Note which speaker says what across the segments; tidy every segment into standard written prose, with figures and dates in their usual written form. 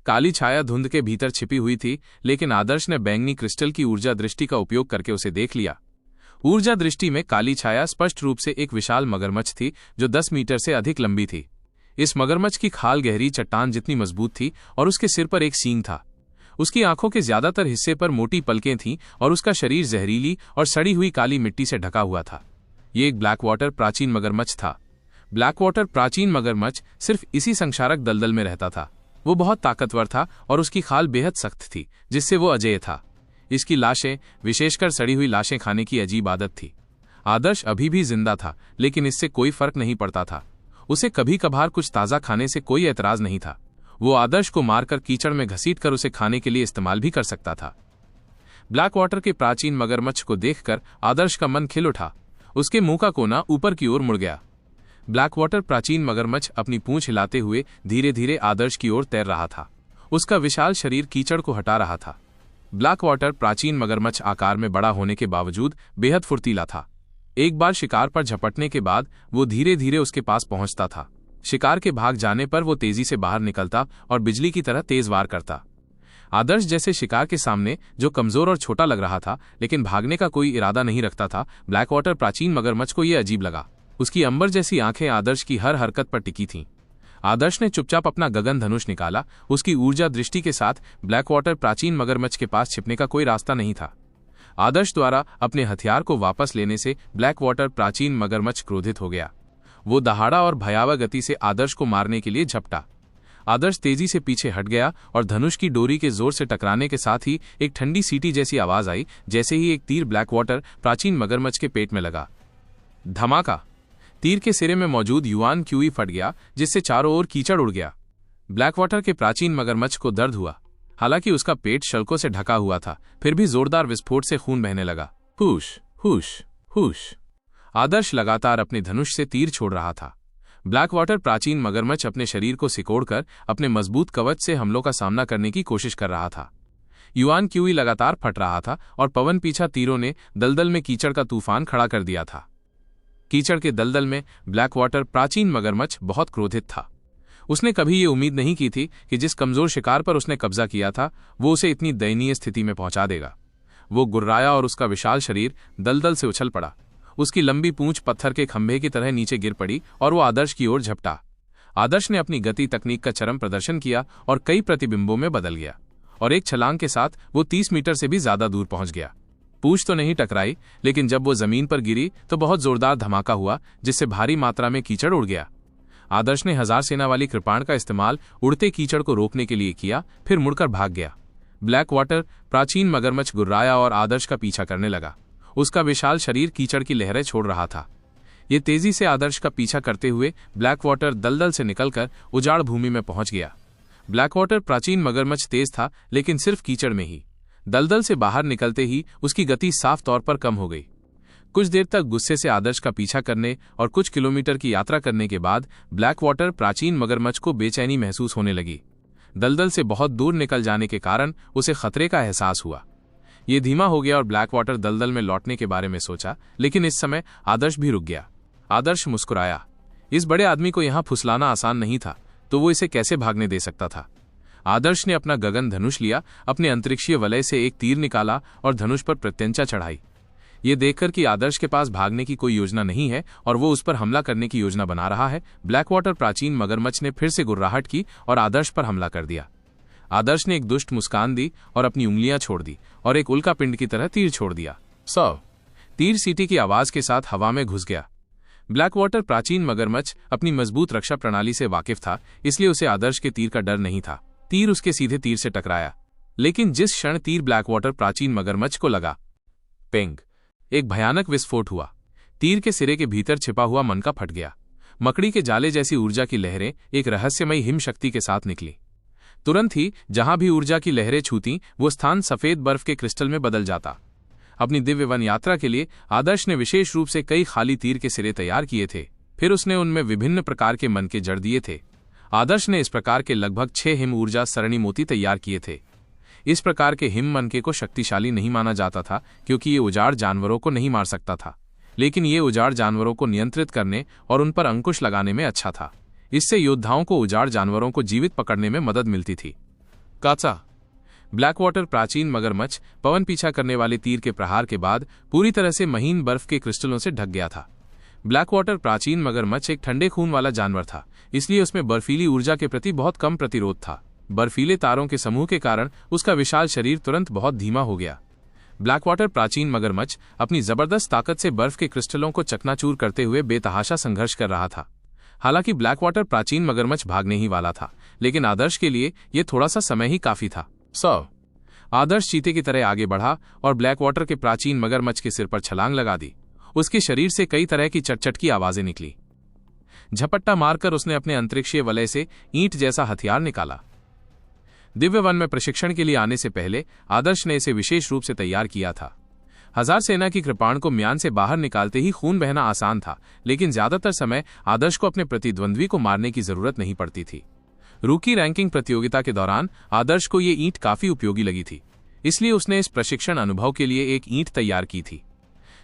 Speaker 1: काली छाया धुंध के भीतर छिपी हुई थी, लेकिन आदर्श ने बैंगनी क्रिस्टल की ऊर्जा दृष्टि का उपयोग करके उसे देख लिया। ऊर्जा दृष्टि में काली छाया स्पष्ट रूप से एक विशाल मगरमच्छ थी जो 10 मीटर से अधिक लंबी थी। इस मगरमच्छ की खाल गहरी चट्टान जितनी मजबूत थी और उसके सिर पर एक सींग था। उसकी आंखों के ज्यादातर हिस्से पर मोटी पलकें थीं और उसका शरीर जहरीली और सड़ी हुई काली मिट्टी से ढका हुआ था। ये एक ब्लैक वाटर प्राचीन मगरमच्छ था। ब्लैक वाटर प्राचीन मगरमच्छ सिर्फ इसी संक्षारक दलदल में रहता था। वो बहुत ताकतवर था और उसकी खाल बेहद सख्त थी, जिससे वो अजेय था। इसकी लाशें, विशेषकर सड़ी हुई लाशें खाने की अजीब आदत थी। आदर्श अभी भी जिंदा था, लेकिन इससे कोई फर्क नहीं पड़ता था। उसे कभी कभार कुछ ताज़ा खाने से कोई एतराज नहीं था। वो आदर्श को मारकर कीचड़ में घसीटकर उसे खाने के लिए इस्तेमाल भी कर सकता था। ब्लैक वाटर के प्राचीन मगरमच्छ को देखकर आदर्श का मन खिल उठा। उसके मुंह का कोना ऊपर की ओर मुड़ गया। ब्लैक वाटर प्राचीन मगरमच्छ अपनी पूंछ हिलाते हुए धीरे धीरे आदर्श की ओर तैर रहा था। उसका विशाल शरीर कीचड़ को हटा रहा था। ब्लैक वाटर प्राचीन मगरमच्छ आकार में बड़ा होने के बावजूद बेहद फुर्तीला था। एक बार शिकार पर झपटने के बाद वो धीरे धीरे उसके पास पहुंचता था। शिकार के भाग जाने पर वो तेजी से बाहर निकलता और बिजली की तरह तेज वार करता। आदर्श जैसे शिकार के सामने, जो कमजोर और छोटा लग रहा था लेकिन भागने का कोई इरादा नहीं रखता था, ब्लैक वाटर प्राचीन मगरमच्छ को यह अजीब लगा। उसकी अंबर जैसी आंखें आदर्श की हर हरकत पर टिकी थीं। आदर्श ने चुपचाप अपना गगन धनुष निकाला। उसकी ऊर्जा दृष्टि के साथ ब्लैक वाटर प्राचीन मगरमच्छ के पास छिपने का कोई रास्ता नहीं था। आदर्श द्वारा अपने हथियार को वापस लेने से ब्लैक वाटर प्राचीन मगरमच्छ क्रोधित हो गया। वो दहाड़ा और भयावह गति से आदर्श को मारने के लिए झपटा। आदर्श तेजी से पीछे हट गया और धनुष की डोरी के जोर से टकराने के साथ ही एक ठंडी सीटी जैसी आवाज आई, जैसे ही एक तीर ब्लैक वाटर प्राचीन मगरमच्छ के पेट में लगा। धमाका! तीर के सिरे में मौजूद युआन क्यूई फट गया, जिससे चारों ओर कीचड़ उड़ गया। ब्लैक वाटर के प्राचीन मगरमच्छ को दर्द हुआ। हालांकि उसका पेट शल्कों से ढका हुआ था, फिर भी जोरदार विस्फोट से खून बहने लगा। हुश हुश हुश! आदर्श लगातार अपने धनुष से तीर छोड़ रहा था। ब्लैक वाटर प्राचीन मगरमच्छ अपने शरीर को सिकोड़कर अपने मजबूत कवच से हमलों का सामना करने की कोशिश कर रहा था। युआन क्यूई लगातार फट रहा था और पवन पीछा तीरों ने दलदल में कीचड़ का तूफान खड़ा कर दिया था। कीचड़ के दलदल में ब्लैक वाटर प्राचीन मगरमच्छ बहुत क्रोधित था। उसने कभी ये उम्मीद नहीं की थी कि जिस कमजोर शिकार पर उसने कब्जा किया था वो उसे इतनी दयनीय स्थिति में पहुंचा देगा। वो गुर्राया और उसका विशाल शरीर दलदल से उछल पड़ा। उसकी लंबी पूंछ पत्थर के खंभे की तरह नीचे गिर पड़ी और वो आदर्श की ओर झपटा। आदर्श ने अपनी गति तकनीक का चरम प्रदर्शन किया और कई प्रतिबिंबों में बदल गया और एक छलांग के साथ वो 30 मीटर से भी ज्यादा दूर पहुंच गया। पूंछ तो नहीं टकराई, लेकिन जब वो जमीन पर गिरी तो बहुत जोरदार धमाका हुआ, जिससे भारी मात्रा में कीचड़ उड़ गया। आदर्श ने 1000 सेना वाली कृपाण का इस्तेमाल उड़ते कीचड़ को रोकने के लिए किया, फिर मुड़कर भाग गया। ब्लैक वाटर प्राचीन मगरमच्छ गुर्राया और आदर्श का पीछा करने लगा। उसका विशाल शरीर कीचड़ की लहरें छोड़ रहा था। ये तेजी से आदर्श का पीछा करते हुए ब्लैक वाटर दलदल से निकलकर उजाड़ भूमि में पहुंच गया। ब्लैक वाटर प्राचीन मगरमच्छ तेज था, लेकिन सिर्फ कीचड़ में ही। दलदल से बाहर निकलते ही उसकी गति साफ तौर पर कम हो गई। कुछ देर तक गुस्से से आदर्श का पीछा करने और कुछ किलोमीटर की यात्रा करने के बाद ब्लैक वाटर प्राचीन मगरमच्छ को बेचैनी महसूस होने लगी। दलदल से बहुत दूर निकल जाने के कारण उसे खतरे का एहसास हुआ। ये धीमा हो गया और ब्लैक वाटर दलदल में लौटने के बारे में सोचा, लेकिन इस समय आदर्श भी रुक गया। आदर्श मुस्कुराया। इस बड़े आदमी को यहाँ फुसलाना आसान नहीं था, तो वो इसे कैसे भागने दे सकता था। आदर्श ने अपना गगन धनुष लिया, अपने अंतरिक्षीय वलय से एक तीर निकाला और धनुष पर प्रत्यंचा चढ़ाई। ये देखकर कि आदर्श के पास भागने की कोई योजना नहीं है और वो उस पर हमला करने की योजना बना रहा है, ब्लैक वाटर प्राचीन मगरमच्छ ने फिर से गुर्राहट की और आदर्श पर हमला कर दिया। आदर्श ने एक दुष्ट मुस्कान दी और अपनी उंगलियां छोड़ दी और एक उल्का पिंड की तरह तीर छोड़ दिया। तीर सीटी की आवाज के साथ हवा में घुस गया। ब्लैक वाटर प्राचीन मगरमच्छ अपनी मजबूत रक्षा प्रणाली से वाकिफ था, इसलिए उसे आदर्श के तीर का डर नहीं था। तीर उसके सीधे तीर से टकराया, लेकिन जिस क्षण तीर ब्लैक वाटर प्राचीन मगरमच्छ को लगा, पेंग! एक भयानक विस्फोट हुआ। तीर के सिरे के भीतर छिपा हुआ मनका फट गया। मकड़ी के जाले जैसी ऊर्जा की लहरें एक रहस्यमयी हिम शक्ति के साथ निकली। तुरंत ही जहां भी ऊर्जा की लहरें छूती, वो स्थान सफेद बर्फ के क्रिस्टल में बदल जाता। अपनी दिव्य वन यात्रा के लिए आदर्श ने विशेष रूप से कई खाली तीर के सिरे तैयार किए थे। फिर उसने उनमें विभिन्न प्रकार के मनके जड़ दिए थे। आदर्श ने इस प्रकार के लगभग 6 हिम ऊर्जा सरणी मोती तैयार किए थे। इस प्रकार के हिम मनके को शक्तिशाली नहीं माना जाता था, क्योंकि ये उजाड़ जानवरों को नहीं मार सकता था, लेकिन ये उजाड़ जानवरों को नियंत्रित करने और उन पर अंकुश लगाने में अच्छा था। इससे योद्धाओं को उजाड़ जानवरों को जीवित पकड़ने में मदद मिलती थी। काचा। ब्लैक वाटर प्राचीन मगरमच्छ पवन पीछा करने वाले तीर के प्रहार के बाद पूरी तरह से महीन बर्फ के क्रिस्टलों से ढक गया था। ब्लैक वाटर प्राचीन मगरमच्छ एक ठंडे खून वाला जानवर था, इसलिए उसमें बर्फीली ऊर्जा के प्रति बहुत कम प्रतिरोध था। बर्फीले तारों के समूह के कारण उसका विशाल शरीर तुरंत बहुत धीमा हो गया। ब्लैक वाटर प्राचीन मगरमच्छ अपनी जबरदस्त ताकत से बर्फ के क्रिस्टलों को चकनाचूर करते हुए बेतहाशा संघर्ष कर रहा था। हालांकि ब्लैक वाटर प्राचीन मगरमच्छ भागने ही वाला था, लेकिन आदर्श के लिए यह थोड़ा सा समय ही काफी था। आदर्श चीते की तरह आगे बढ़ा और ब्लैक वाटर के प्राचीन मगरमच्छ के सिर पर छलांग लगा दी। उसके शरीर से कई तरह की चटचट की आवाजें निकली। झपट्टा मारकर उसने अपने अंतरिक्षीय वलय से ईंट जैसा हथियार निकाला। दिव्य वन में प्रशिक्षण के लिए आने से पहले आदर्श ने इसे विशेष रूप से तैयार किया था। हजार सेना की कृपाण को म्यान से बाहर निकालते ही खून बहना आसान था, लेकिन ज्यादातर समय आदर्श को अपने प्रतिद्वंद्वी को मारने की जरूरत नहीं पड़ती थी। रूकी रैंकिंग प्रतियोगिता के दौरान आदर्श को ये ईंट काफी उपयोगी लगी थी, इसलिए उसने इस प्रशिक्षण अनुभव के लिए एक ईंट तैयार की थी।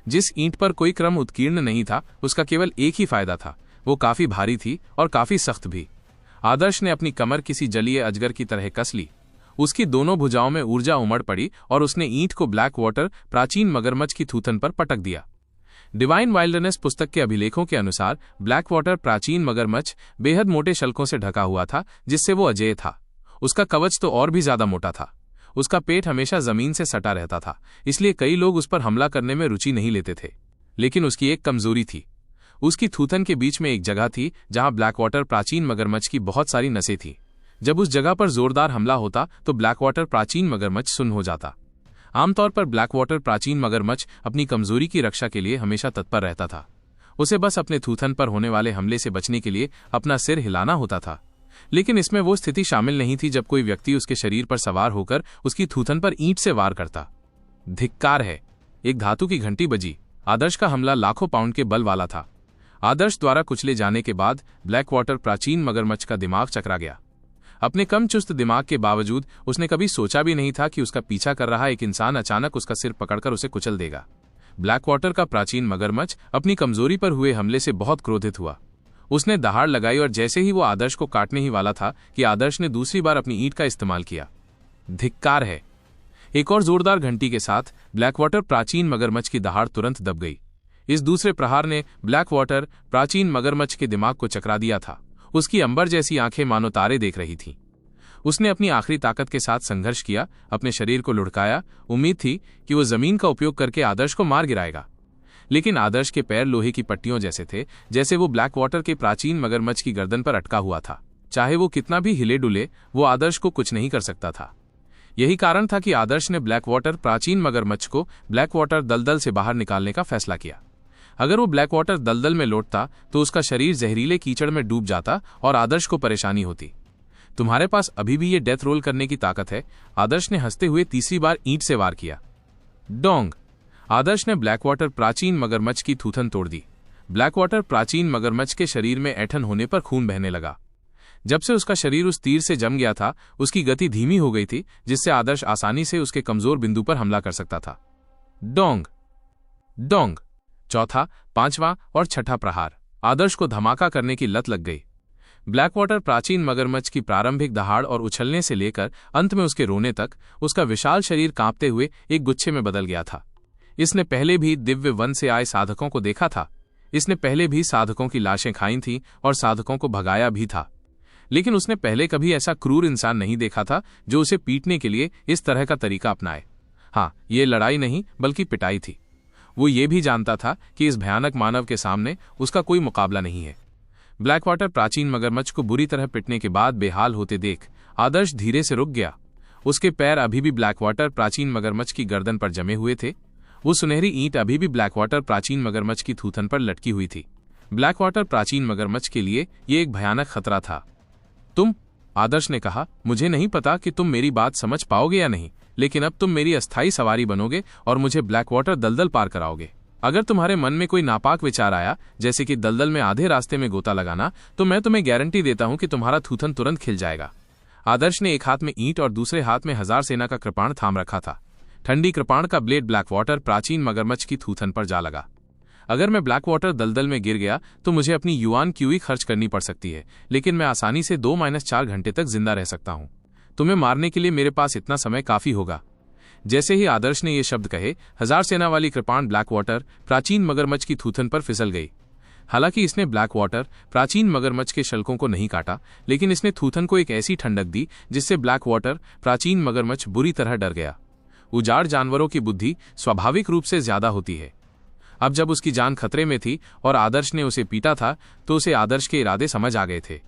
Speaker 1: जिस ईंट पर कोई क्रम उत्कीर्ण नहीं था, उसका केवल एक ही फायदा था, वो काफी भारी थी और काफी सख्त भी। आदर्श ने अपनी कमर किसी जलीय अजगर की तरह कस ली। उसकी दोनों भुजाओं में ऊर्जा उमड़ पड़ी और उसने ईंट को ब्लैक वाटर प्राचीन मगरमच्छ की थूथन पर पटक दिया। डिवाइन वाइल्डनेस पुस्तक के अभिलेखों के अनुसार ब्लैक वाटर प्राचीन मगरमच्छ बेहद मोटे शल्कों से ढका हुआ था, जिससे वो अजेय था। उसका कवच तो और भी ज्यादा मोटा था। उसका पेट हमेशा जमीन से सटा रहता था, इसलिए कई लोग उस पर हमला करने में रुचि नहीं लेते थे। लेकिन उसकी एक कमजोरी थी। उसकी थूथन के बीच में एक जगह थी जहां ब्लैक वाटर प्राचीन मगरमच्छ की बहुत सारी नसें थीं। जब उस जगह पर जोरदार हमला होता तो ब्लैक वाटर प्राचीन मगरमच्छ सुन्न हो जाता। आमतौर पर ब्लैक वाटर प्राचीन मगरमच्छ अपनी कमजोरी की रक्षा के लिए हमेशा तत्पर रहता था। उसे बस अपने थूथन पर होने वाले हमले से बचने के लिए अपना सिर हिलाना होता था। लेकिन इसमें वो स्थिति शामिल नहीं थी जब कोई व्यक्ति उसके शरीर पर सवार होकर उसकी थूथन पर ईंट से वार करता। धिक्कार है। एक धातु की घंटी बजी। आदर्श का हमला लाखों पाउंड के बल वाला था। आदर्श द्वारा कुचले जाने के बाद ब्लैक वाटर प्राचीन मगरमच्छ का दिमाग चकरा गया। अपने कम चुस्त दिमाग के बावजूद उसने कभी सोचा भी नहीं था कि उसका पीछा कर रहा एक इंसान अचानक उसका सिर पकड़कर उसे कुचल देगा। ब्लैक वाटर का प्राचीन मगरमच्छ अपनी कमजोरी पर हुए हमले से बहुत क्रोधित हुआ। उसने दहाड़ लगाई और जैसे ही वो आदर्श को काटने ही वाला था कि आदर्श ने दूसरी बार अपनी ईंट का इस्तेमाल किया। धिक्कार है। एक और जोरदार घंटी के साथ ब्लैक वाटर प्राचीन मगरमच्छ की दहाड़ तुरंत दब गई। इस दूसरे प्रहार ने ब्लैक वाटर प्राचीन मगरमच्छ के दिमाग को चकरा दिया था। उसकी अंबर जैसी आंखें मानो तारे देख रही थीं। उसने अपनी आखिरी ताकत के साथ संघर्ष किया, अपने शरीर को लुढ़काया। उम्मीद थी कि वो जमीन का उपयोग करके आदर्श को मार गिराएगा, लेकिन आदर्श के पैर लोहे की पट्टियों जैसे थे, जैसे वो ब्लैक वाटर के प्राचीन मगरमच्छ की गर्दन पर अटका हुआ था। चाहे वो कितना भी हिले डुले, वो आदर्श को कुछ नहीं कर सकता था। यही कारण था कि आदर्श ने ब्लैक वाटर प्राचीन मगरमच्छ को ब्लैक वाटर दलदल से बाहर निकालने का फैसला किया। अगर वो ब्लैक वाटर दलदल में लौटता तो उसका शरीर जहरीले कीचड़ में डूब जाता और आदर्श को परेशानी होती। तुम्हारे पास अभी भी ये डेथ रोल करने की ताकत है। आदर्श ने हंसते हुए तीसरी बार ईंट से वार किया। डोंग। आदर्श ने ब्लैक वाटर प्राचीन मगरमच्छ की थूथन तोड़ दी। ब्लैक वाटर प्राचीन मगरमच्छ के शरीर में ऐंठन होने पर खून बहने लगा। जब से उसका शरीर उस तीर से जम गया था, उसकी गति धीमी हो गई थी, जिससे आदर्श आसानी से उसके कमजोर बिंदु पर हमला कर सकता था। Dong Dong. चौथा, पांचवां और छठा प्रहार। आदर्श को धमाका करने की लत लग गई। ब्लैक वाटर प्राचीन मगरमच्छ की प्रारंभिक दहाड़ और उछलने से लेकर अंत में उसके रोने तक उसका विशाल शरीर कांपते हुए एक गुच्छे में बदल गया था। इसने पहले भी दिव्य वन से आए साधकों को देखा था। इसने पहले भी साधकों की लाशें खाई थीं और साधकों को भगाया भी था, लेकिन उसने पहले कभी ऐसा क्रूर इंसान नहीं देखा था जो उसे पीटने के लिए इस तरह का तरीका अपनाए। हाँ, ये लड़ाई नहीं बल्कि पिटाई थी। वो ये भी जानता था कि इस भयानक मानव के सामने उसका कोई मुकाबला नहीं है। ब्लैक वाटर प्राचीन मगरमच्छ को बुरी तरह पिटने के बाद बेहाल होते देख आदर्श धीरे से रुक गया। उसके पैर अभी भी ब्लैक वाटर प्राचीन मगरमच्छ की गर्दन पर जमे हुए थे। वो सुनहरी ईंट अभी भी ब्लैक वाटर प्राचीन मगरमच्छ की थूथन पर लटकी हुई थी। ब्लैक वाटर प्राचीन मगरमच्छ के लिए ये एक भयानक खतरा था। तुम, आदर्श ने कहा, मुझे नहीं पता कि तुम मेरी बात समझ पाओगे या नहीं, लेकिन अब तुम मेरी अस्थायी सवारी बनोगे और मुझे ब्लैक वाटर दलदल पार कराओगे। अगर तुम्हारे मन में कोई नापाक विचार आया, जैसे कि दलदल में आधे रास्ते में गोता लगाना, तो मैं तुम्हें गारंटी देता हूं कि तुम्हारा थूथन तुरंत खिल जाएगा। आदर्श ने एक हाथ में ईंट और दूसरे हाथ में हजार सेना का कृपाण थाम रखा था। ठंडी कृपाण का ब्लेड ब्लैक वाटर प्राचीन मगरमच्छ की थूथन पर जा लगा। अगर मैं ब्लैक वाटर दलदल में गिर गया तो मुझे अपनी युआन क्यूई खर्च करनी पड़ सकती है, लेकिन मैं आसानी से 2-4 घंटे तक जिंदा रह सकता हूं। तुम्हें मारने के लिए मेरे पास इतना समय काफी होगा। जैसे ही आदर्श ने ये शब्द कहे, 1000 सेना वाली कृपाण ब्लैक वाटर प्राचीन मगरमच्छ की थूथन पर फिसल गई। हालांकि इसने ब्लैक वाटर प्राचीन मगरमच्छ के शल्कों को नहीं काटा, लेकिन इसने थूथन को एक ऐसी ठंडक दी जिससे ब्लैक वाटर प्राचीन मगरमच्छ बुरी तरह डर गया। उजाड़ जानवरों की बुद्धि स्वाभाविक रूप से ज्यादा होती है। अब जब उसकी जान खतरे में थी और आदर्श ने उसे पीटा था, तो उसे आदर्श के इरादे समझ आ गए थे।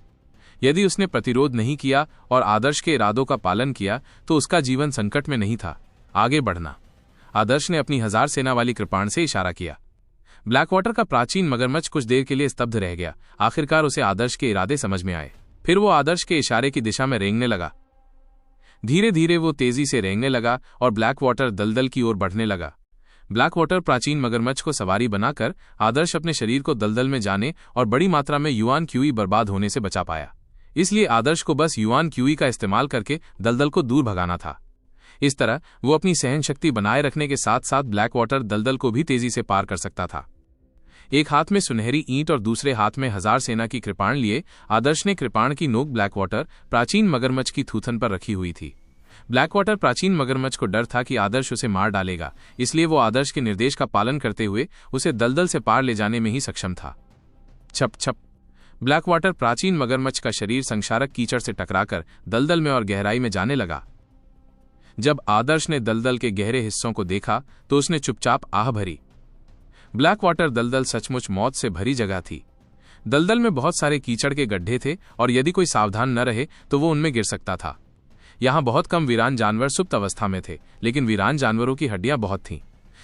Speaker 1: यदि उसने प्रतिरोध नहीं किया और आदर्श के इरादों का पालन किया तो उसका जीवन संकट में नहीं था। आगे बढ़ना। आदर्श ने अपनी 1000 सेना वाली कृपाण से इशारा किया। ब्लैक वाटर का प्राचीन मगरमच्छ कुछ देर के लिए स्तब्ध रह गया। आखिरकार उसे आदर्श के इरादे समझ में आए। फिर वो आदर्श के इशारे की दिशा में रेंगने लगा। धीरे धीरे वो तेजी से रेंगने लगा और ब्लैक वाटर दलदल की ओर बढ़ने लगा। ब्लैक वाटर प्राचीन मगरमच्छ को सवारी बनाकर आदर्श अपने शरीर को दलदल में जाने और बड़ी मात्रा में युआन क्यूई बर्बाद होने से बचा पाया। इसलिए आदर्श को बस युआन क्यूई का इस्तेमाल करके दलदल को दूर भगाना था। इस तरह वो अपनी सहन शक्ति बनाए रखने के साथ साथ ब्लैक वाटर दलदल को भी तेजी से पार कर सकता था। एक हाथ में सुनहरी ईंट और दूसरे हाथ में 1000 सेना की कृपाण लिए आदर्श ने कृपाण की नोक ब्लैक वाटर प्राचीन मगरमच्छ की थूथन पर रखी हुई थी। ब्लैक वाटर प्राचीन मगरमच्छ को डर था कि आदर्श उसे मार डालेगा, इसलिए वो आदर्श के निर्देश का पालन करते हुए उसे दलदल से पार ले जाने में ही सक्षम था। छप छप। ब्लैक वाटर प्राचीन मगरमच्छ का शरीर संक्षारक कीचड़ से टकराकर दलदल में और गहराई में जाने लगा। जब आदर्श ने दलदल के गहरे हिस्सों को देखा तो उसने चुपचाप आह भरी। ब्लैक वाटर दलदल सचमुच मौत से भरी जगह थी। दलदल में बहुत सारे कीचड़ के गड्ढे थे और यदि कोई सावधान न रहे तो वो उनमें गिर सकता था। यहां बहुत कम वीरान जानवर सुप्त अवस्था में थे, लेकिन वीरान जानवरों की हड्डियां बहुत थीं।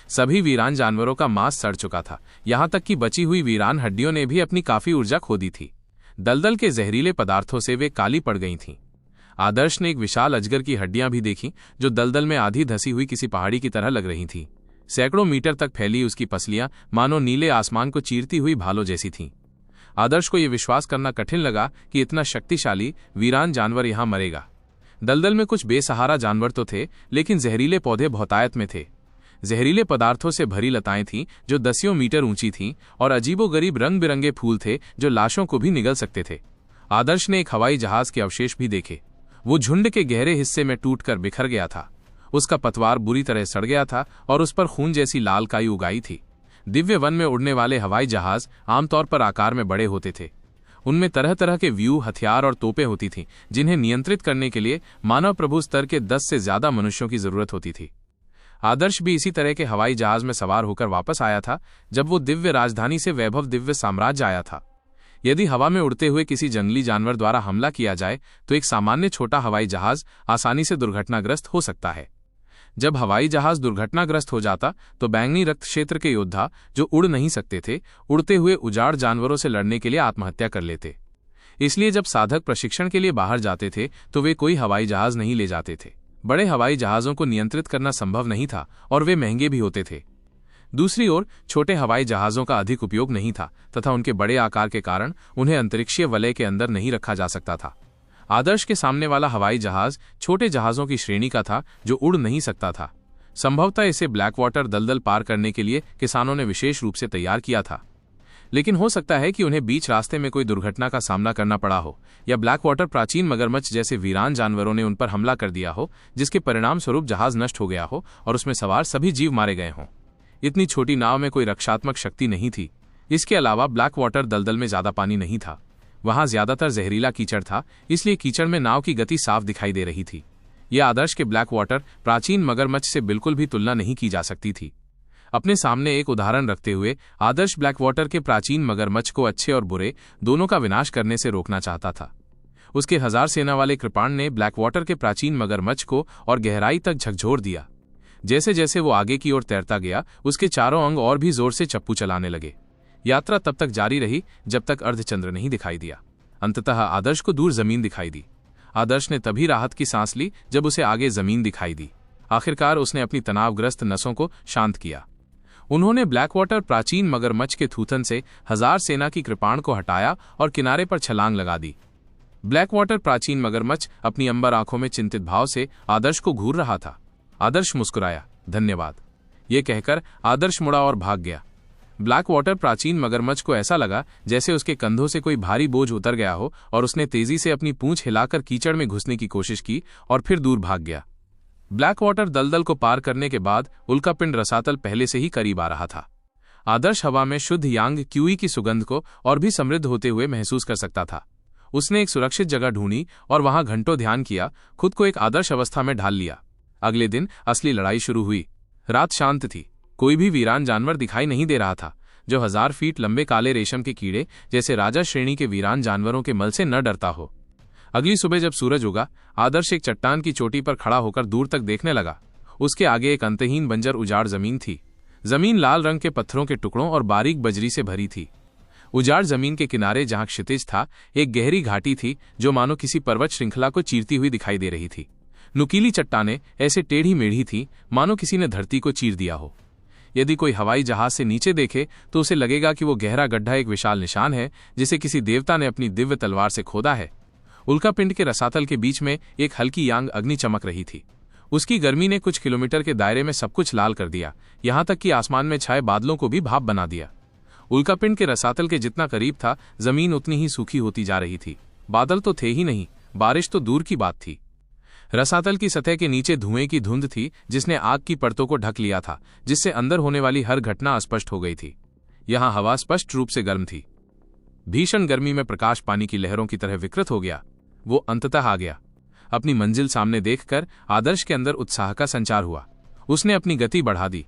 Speaker 1: सभी वीरान जानवरों का मांस सड़ चुका था। यहां तक कि बची हुई वीरान हड्डियों ने भी अपनी काफी ऊर्जा खो दी थी। दलदल के जहरीले पदार्थों से वे काली पड़ गई थीं। आदर्श ने एक विशाल अजगर की हड्डियां भी देखीं, जो दलदल में आधी धसी हुई किसी पहाड़ी की तरह लग रही थीं। सैकड़ों मीटर तक फैली उसकी पसलियां मानो नीले आसमान को चीरती हुई भालों जैसी थीं। आदर्श को यह विश्वास करना कठिन लगा कि इतना शक्तिशाली वीरान जानवर यहां मरेगा। दलदल में कुछ बेसहारा जानवर तो थे, लेकिन जहरीले पौधे बहुतायत में थे। जहरीले पदार्थों से भरी लताएं थीं जो दसियों मीटर ऊंची थीं और अजीबोगरीब रंग बिरंगे फूल थे जो लाशों को भी निगल सकते थे। आदर्श ने एक हवाई जहाज के अवशेष भी देखे। वो झुंड के गहरे हिस्से में टूटकर बिखर गया था। उसका पतवार बुरी तरह सड़ गया था और उस पर खून जैसी लाल काई उगाई थी। दिव्य वन में उड़ने वाले हवाई जहाज आमतौर पर आकार में बड़े होते थे। उनमें तरह तरह के व्यू, हथियार और तोपें होती थीं, जिन्हें नियंत्रित करने के लिए मानव प्रभु स्तर के 10 से ज्यादा मनुष्यों की जरूरत होती थी। आदर्श भी इसी तरह के हवाई जहाज में सवार होकर वापस आया था जब वो दिव्य राजधानी से वैभव दिव्य साम्राज्य आया था। यदि हवा में उड़ते हुए किसी जंगली जानवर द्वारा हमला किया जाए तो एक सामान्य छोटा हवाई जहाज आसानी से दुर्घटनाग्रस्त हो सकता है। जब हवाई जहाज दुर्घटनाग्रस्त हो जाता तो बैंगनी रक्त क्षेत्र के योद्धा जो उड़ नहीं सकते थे, उड़ते हुए उजाड़ जानवरों से लड़ने के लिए आत्महत्या कर लेते। इसलिए जब साधक प्रशिक्षण के लिए बाहर जाते थे तो वे कोई हवाई जहाज नहीं ले जाते थे। बड़े हवाई जहाजों को नियंत्रित करना संभव नहीं था और वे महंगे भी होते थे। दूसरी ओर छोटे हवाई जहाजों का अधिक उपयोग नहीं था तथा उनके बड़े आकार के कारण उन्हें अंतरिक्षीय वलय के अंदर नहीं रखा जा सकता था। आदर्श के सामने वाला हवाई जहाज छोटे जहाजों की श्रेणी का था जो उड़ नहीं सकता था। संभवतः इसे ब्लैक वाटर दलदल पार करने के लिए किसानों ने विशेष रूप से तैयार किया था, लेकिन हो सकता है कि उन्हें बीच रास्ते में कोई दुर्घटना का सामना करना पड़ा हो या ब्लैक वाटर प्राचीन मगरमच्छ जैसे वीरान जानवरों ने उन पर हमला कर दिया हो, जिसके परिणाम स्वरूप जहाज नष्ट हो गया हो और उसमें सवार सभी जीव मारे गए हों। इतनी छोटी नाव में कोई रक्षात्मक शक्ति नहीं थी। इसके अलावा ब्लैक वाटर दलदल में ज्यादा पानी नहीं था। वहां ज्यादातर जहरीला कीचड़ था, इसलिए कीचड़ में नाव की गति साफ दिखाई दे रही थी। यह आदर्श के ब्लैक वाटर प्राचीन मगरमच्छ से बिल्कुल भी तुलना नहीं की जा सकती थी। अपने सामने एक उदाहरण रखते हुए आदर्श ब्लैक वाटर के प्राचीन मगरमच्छ को अच्छे और बुरे दोनों का विनाश करने से रोकना चाहता था। उसके 1000 सेना वाले कृपाण ने ब्लैक वाटर के प्राचीन मगरमच्छ को और गहराई तक झकझोर दिया। जैसे जैसे वो आगे की ओर तैरता गया, उसके चारों अंग और भी जोर से चप्पू चलाने लगे। यात्रा तब तक जारी रही जब तक अर्धचंद्र नहीं दिखाई दिया। अंततः आदर्श को दूर जमीन दिखाई दी। आदर्श ने तभी राहत की सांस ली जब उसे आगे जमीन दिखाई दी। आखिरकार उसने अपनी तनावग्रस्त नसों को शांत किया। उन्होंने ब्लैक वाटर प्राचीन मगरमच्छ के थूथन से 1000 सेना की कृपाण को हटाया और किनारे पर छलांग लगा दी। ब्लैक वाटर प्राचीन मगरमच्छ अपनी अंबर आंखों में चिंतित भाव से आदर्श को घूर रहा था। आदर्श मुस्कुराया, धन्यवाद, ये कहकर आदर्श मुड़ा और भाग गया। ब्लैक वाटर प्राचीन मगरमच्छ को ऐसा लगा जैसे उसके कंधों से कोई भारी बोझ उतर गया हो और उसने तेजी से अपनी पूंछ हिलाकर कीचड़ में घुसने की कोशिश की और फिर दूर भाग गया। ब्लैक वाटर दलदल को पार करने के बाद उल्कापिंड रसातल पहले से ही करीब आ रहा था। आदर्श हवा में शुद्ध यांग क्यूई की सुगंध को और भी समृद्ध होते हुए महसूस कर सकता था। उसने एक सुरक्षित जगह ढूंढी और वहां घंटों ध्यान किया, खुद को एक आदर्श अवस्था में ढाल लिया। अगले दिन असली लड़ाई शुरू हुई। रात शांत थी, कोई भी वीरान जानवर दिखाई नहीं दे रहा था जो 1000 फीट लंबे काले रेशम के कीड़े जैसे राजा श्रेणी के वीरान जानवरों के मल से न डरता हो। अगली सुबह जब सूरज उगा, आदर्श एक चट्टान की चोटी पर खड़ा होकर दूर तक देखने लगा। उसके आगे एक अंतहीन बंजर उजाड़ जमीन थी। जमीन लाल रंग के पत्थरों के टुकड़ों और बारीक बजरी से भरी थी। उजाड़ जमीन के किनारे जहां क्षितिज था, एक गहरी घाटी थी जो मानो किसी पर्वत श्रृंखला को चीरती हुई दिखाई दे रही थी। नुकीली चट्टानें ऐसे टेढ़ी मेढ़ी थी मानो किसी ने धरती को चीर दिया हो। यदि कोई हवाई जहाज से नीचे देखे तो उसे लगेगा कि वो गहरा गड्ढा एक विशाल निशान है जिसे किसी देवता ने अपनी दिव्य तलवार से खोदा है। उल्कापिंड के रसातल के बीच में एक हल्की यांग अग्नि चमक रही थी। उसकी गर्मी ने कुछ किलोमीटर के दायरे में सब कुछ लाल कर दिया, यहां तक कि आसमान में छाए बादलों को भी भाप बना दिया। उल्कापिंड के रसातल के जितना करीब था, जमीन उतनी ही सूखी होती जा रही थी। बादल तो थे ही नहीं, बारिश तो दूर की बात थी। रसातल की सतह के नीचे धुएं की धुंध थी जिसने आग की परतों को ढक लिया था, जिससे अंदर होने वाली हर घटना अस्पष्ट हो गई थी। यहां हवा स्पष्ट रूप से गर्म थी। भीषण गर्मी में प्रकाश पानी की लहरों की तरह विकृत हो गया। वो अंततः आ गया। अपनी मंजिल सामने देखकर आदर्श के अंदर उत्साह का संचार हुआ। उसने अपनी गति बढ़ा दी।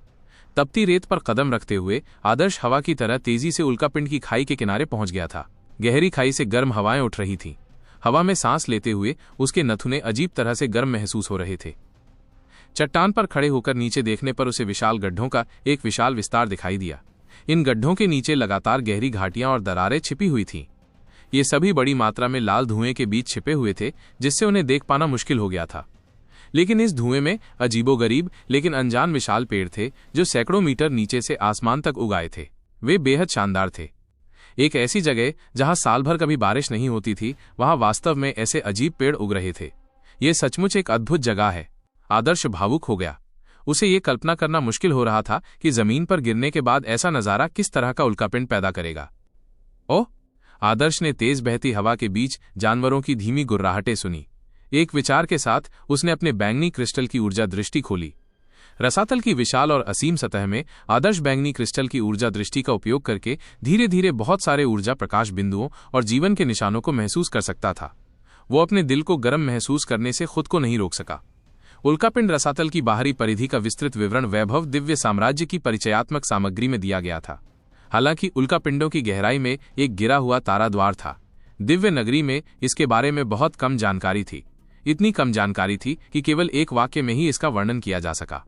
Speaker 1: तपती रेत पर कदम रखते हुए आदर्श हवा की तरह तेजी से उल्कापिंड की खाई के किनारे पहुंच गया था। गहरी खाई से गर्म हवाएं उठ रही थीं। हवा में सांस लेते हुए उसके नथुने अजीब तरह से गर्म महसूस हो रहे थे। चट्टान पर खड़े होकर नीचे देखने पर उसे विशाल गड्ढों का एक विशाल विस्तार दिखाई दिया। इन गड्ढों के नीचे लगातार गहरी घाटियां और दरारें छिपी हुई थीं। ये सभी बड़ी मात्रा में लाल धुएं के बीच छिपे हुए थे, जिससे उन्हें देख पाना मुश्किल हो गया था। लेकिन इस धुएं में अजीबोगरीब लेकिन अनजान विशाल पेड़ थे जो सैकड़ों मीटर नीचे से आसमान तक उगाए थे। वे बेहद शानदार थे। एक ऐसी जगह जहां साल भर कभी बारिश नहीं होती थी, वहां वास्तव में ऐसे अजीब पेड़ उग रहे थे। ये सचमुच एक अद्भुत जगह है। आदर्श भावुक हो गया। उसे ये कल्पना करना मुश्किल हो रहा था कि जमीन पर गिरने के बाद ऐसा नजारा किस तरह का उल्कापिंड पैदा करेगा। ओह! आदर्श ने तेज बहती हवा के बीच जानवरों की धीमी गुर्राहटें सुनी। एक विचार के साथ उसने अपने बैंगनी क्रिस्टल की ऊर्जा दृष्टि खोली। रसातल की विशाल और असीम सतह में आदर्श बैंगनी क्रिस्टल की ऊर्जा दृष्टि का उपयोग करके धीरे धीरे बहुत सारे ऊर्जा प्रकाश बिंदुओं और जीवन के निशानों को महसूस कर सकता था। वो अपने दिल को गर्म महसूस करने से खुद को नहीं रोक सका। उल्कापिंड रसातल की बाहरी परिधि का विस्तृत विवरण वैभव दिव्य साम्राज्य की परिचयात्मक सामग्री में दिया गया था। हालांकि उल्कापिंडों की गहराई में एक गिरा हुआ तारा द्वार था। दिव्य नगरी में इसके बारे में बहुत कम जानकारी थी। इतनी कम जानकारी थी कि केवल एक वाक्य में ही इसका वर्णन किया जा सका।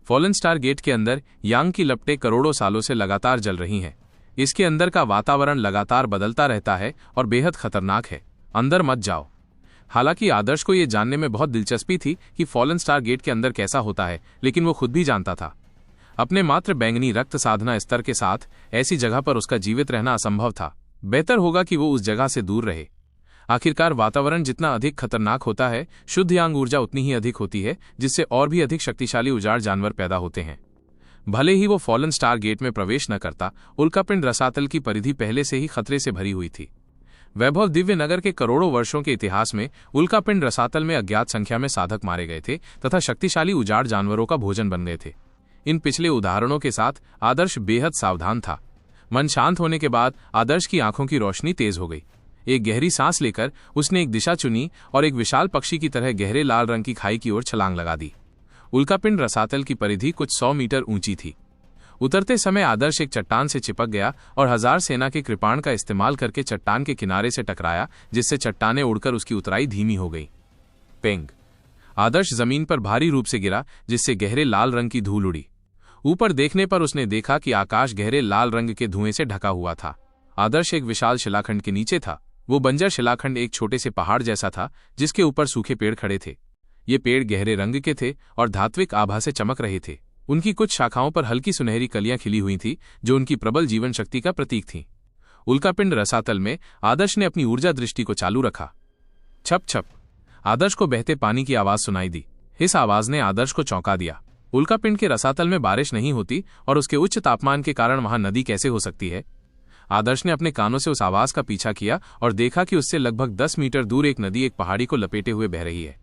Speaker 1: फॉलन स्टार गेट के अंदर यांग की लपटें करोड़ों सालों से लगातार जल रही हैं। इसके अंदर का वातावरण लगातार बदलता रहता है और बेहद खतरनाक है। अंदर मत जाओ। हालांकि आदर्श को यह जानने में बहुत दिलचस्पी थी कि फॉलन स्टार गेट के अंदर कैसा होता है, लेकिन वो खुद भी जानता था अपने मात्र बैंगनी रक्त साधना स्तर के साथ ऐसी जगह पर उसका जीवित रहना असंभव था। बेहतर होगा कि वो उस जगह से दूर रहे। आखिरकार वातावरण जितना अधिक खतरनाक होता है, शुद्ध यांग ऊर्जा उतनी ही अधिक होती है, जिससे और भी अधिक शक्तिशाली उजाड़ जानवर पैदा होते हैं। भले ही वो फॉलन स्टार गेट में प्रवेश न करता, उल्कापिंड रसातल की परिधि पहले से ही खतरे से भरी हुई थी। वैभव दिव्य नगर के करोड़ों वर्षों के इतिहास में उल्कापिंड रसातल में अज्ञात संख्या में साधक मारे गए थे तथा शक्तिशाली उजाड़ जानवरों का भोजन बन गए थे। इन पिछले उदाहरणों के साथ आदर्श बेहद सावधान था। मन शांत होने के बाद आदर्श की आंखों की रोशनी तेज हो गई। एक गहरी सांस लेकर उसने एक दिशा चुनी और एक विशाल पक्षी की तरह गहरे लाल रंग की खाई की ओर छलांग लगा दी। उल्कापिंड रसातल की परिधि कुछ 100 मीटर ऊंची थी। उतरते समय आदर्श एक चट्टान से चिपक गया और 1000 सेना के कृपाण का इस्तेमाल करके चट्टान के किनारे से टकराया, जिससे चट्टानें उड़कर उसकी उतराई धीमी हो गई। पेंग! आदर्श जमीन पर भारी रूप से गिरा, जिससे गहरे लाल रंग की धूल उड़ी। ऊपर देखने पर उसने देखा कि आकाश गहरे लाल रंग के धुएं से ढका हुआ था। आदर्श एक विशाल शिलाखंड के नीचे था। वो बंजर शिलाखंड एक छोटे से पहाड़ जैसा था जिसके ऊपर सूखे पेड़ खड़े थे। ये पेड़ गहरे रंग के थे और धात्विक आभा से चमक रहे थे। उनकी कुछ शाखाओं पर हल्की सुनहरी कलियां खिली हुई थीं, जो उनकी प्रबल जीवन शक्ति का प्रतीक थीं। उल्कापिंड रसातल में आदर्श ने अपनी ऊर्जा दृष्टि को चालू रखा। छप छप! आदर्श को बहते पानी की आवाज सुनाई दी। इस आवाज ने आदर्श को चौंका दिया। उल्कापिंड के रसातल में बारिश नहीं होती और उसके उच्च तापमान के कारण वहां नदी कैसे हो सकती है? आदर्श ने अपने कानों से उस आवाज का पीछा किया और देखा कि उससे लगभग 10 मीटर दूर एक नदी एक पहाड़ी को लपेटे हुए बह रही है।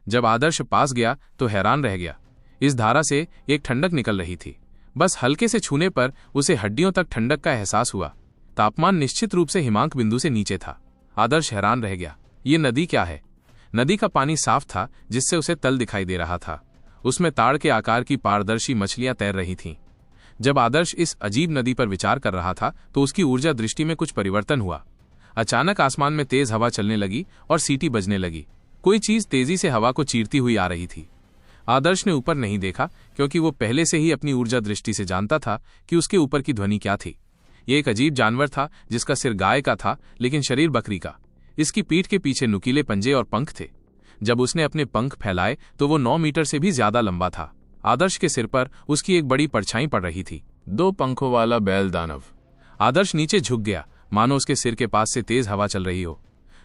Speaker 1: जब आदर्श पास गया तो हैरान रह गया। इस धारा से एक ठंडक निकल रही थी। बस हल्के से छूने पर उसे हड्डियों तक ठंडक का एहसास हुआ। तापमान निश्चित रूप से हिमांक बिंदु से नीचे था। आदर्श हैरान रह गया। ये नदी क्या है? नदी का पानी साफ था, जिससे उसे तल दिखाई दे रहा था। उसमें ताड़ के आकार की पारदर्शी मछलियां तैर रही थीं। जब आदर्श इस अजीब नदी पर विचार कर रहा था तो उसकी ऊर्जा दृष्टि में कुछ परिवर्तन हुआ। अचानक आसमान में तेज हवा चलने लगी और सीटी बजने लगी। कोई चीज तेजी से हवा को चीरती हुई आ रही थी। आदर्श ने ऊपर नहीं देखा, क्योंकि वो पहले से ही अपनी ऊर्जा दृष्टि से जानता था कि उसके ऊपर की ध्वनि क्या थी। ये एक अजीब जानवर था, जिसका सिर गाय का था लेकिन शरीर बकरी का। इसकी पीठ के पीछे नुकीले पंजे और पंख थे। जब उसने अपने पंख फैलाए तो वो 9 मीटर से भी ज्यादा लंबा था। आदर्श के सिर पर उसकी एक बड़ी परछाई पड़ रही थी। 2 पंखों वाला बैल दानव। आदर्श नीचे झुक गया, मानो उसके सिर के पास से तेज हवा चल रही हो।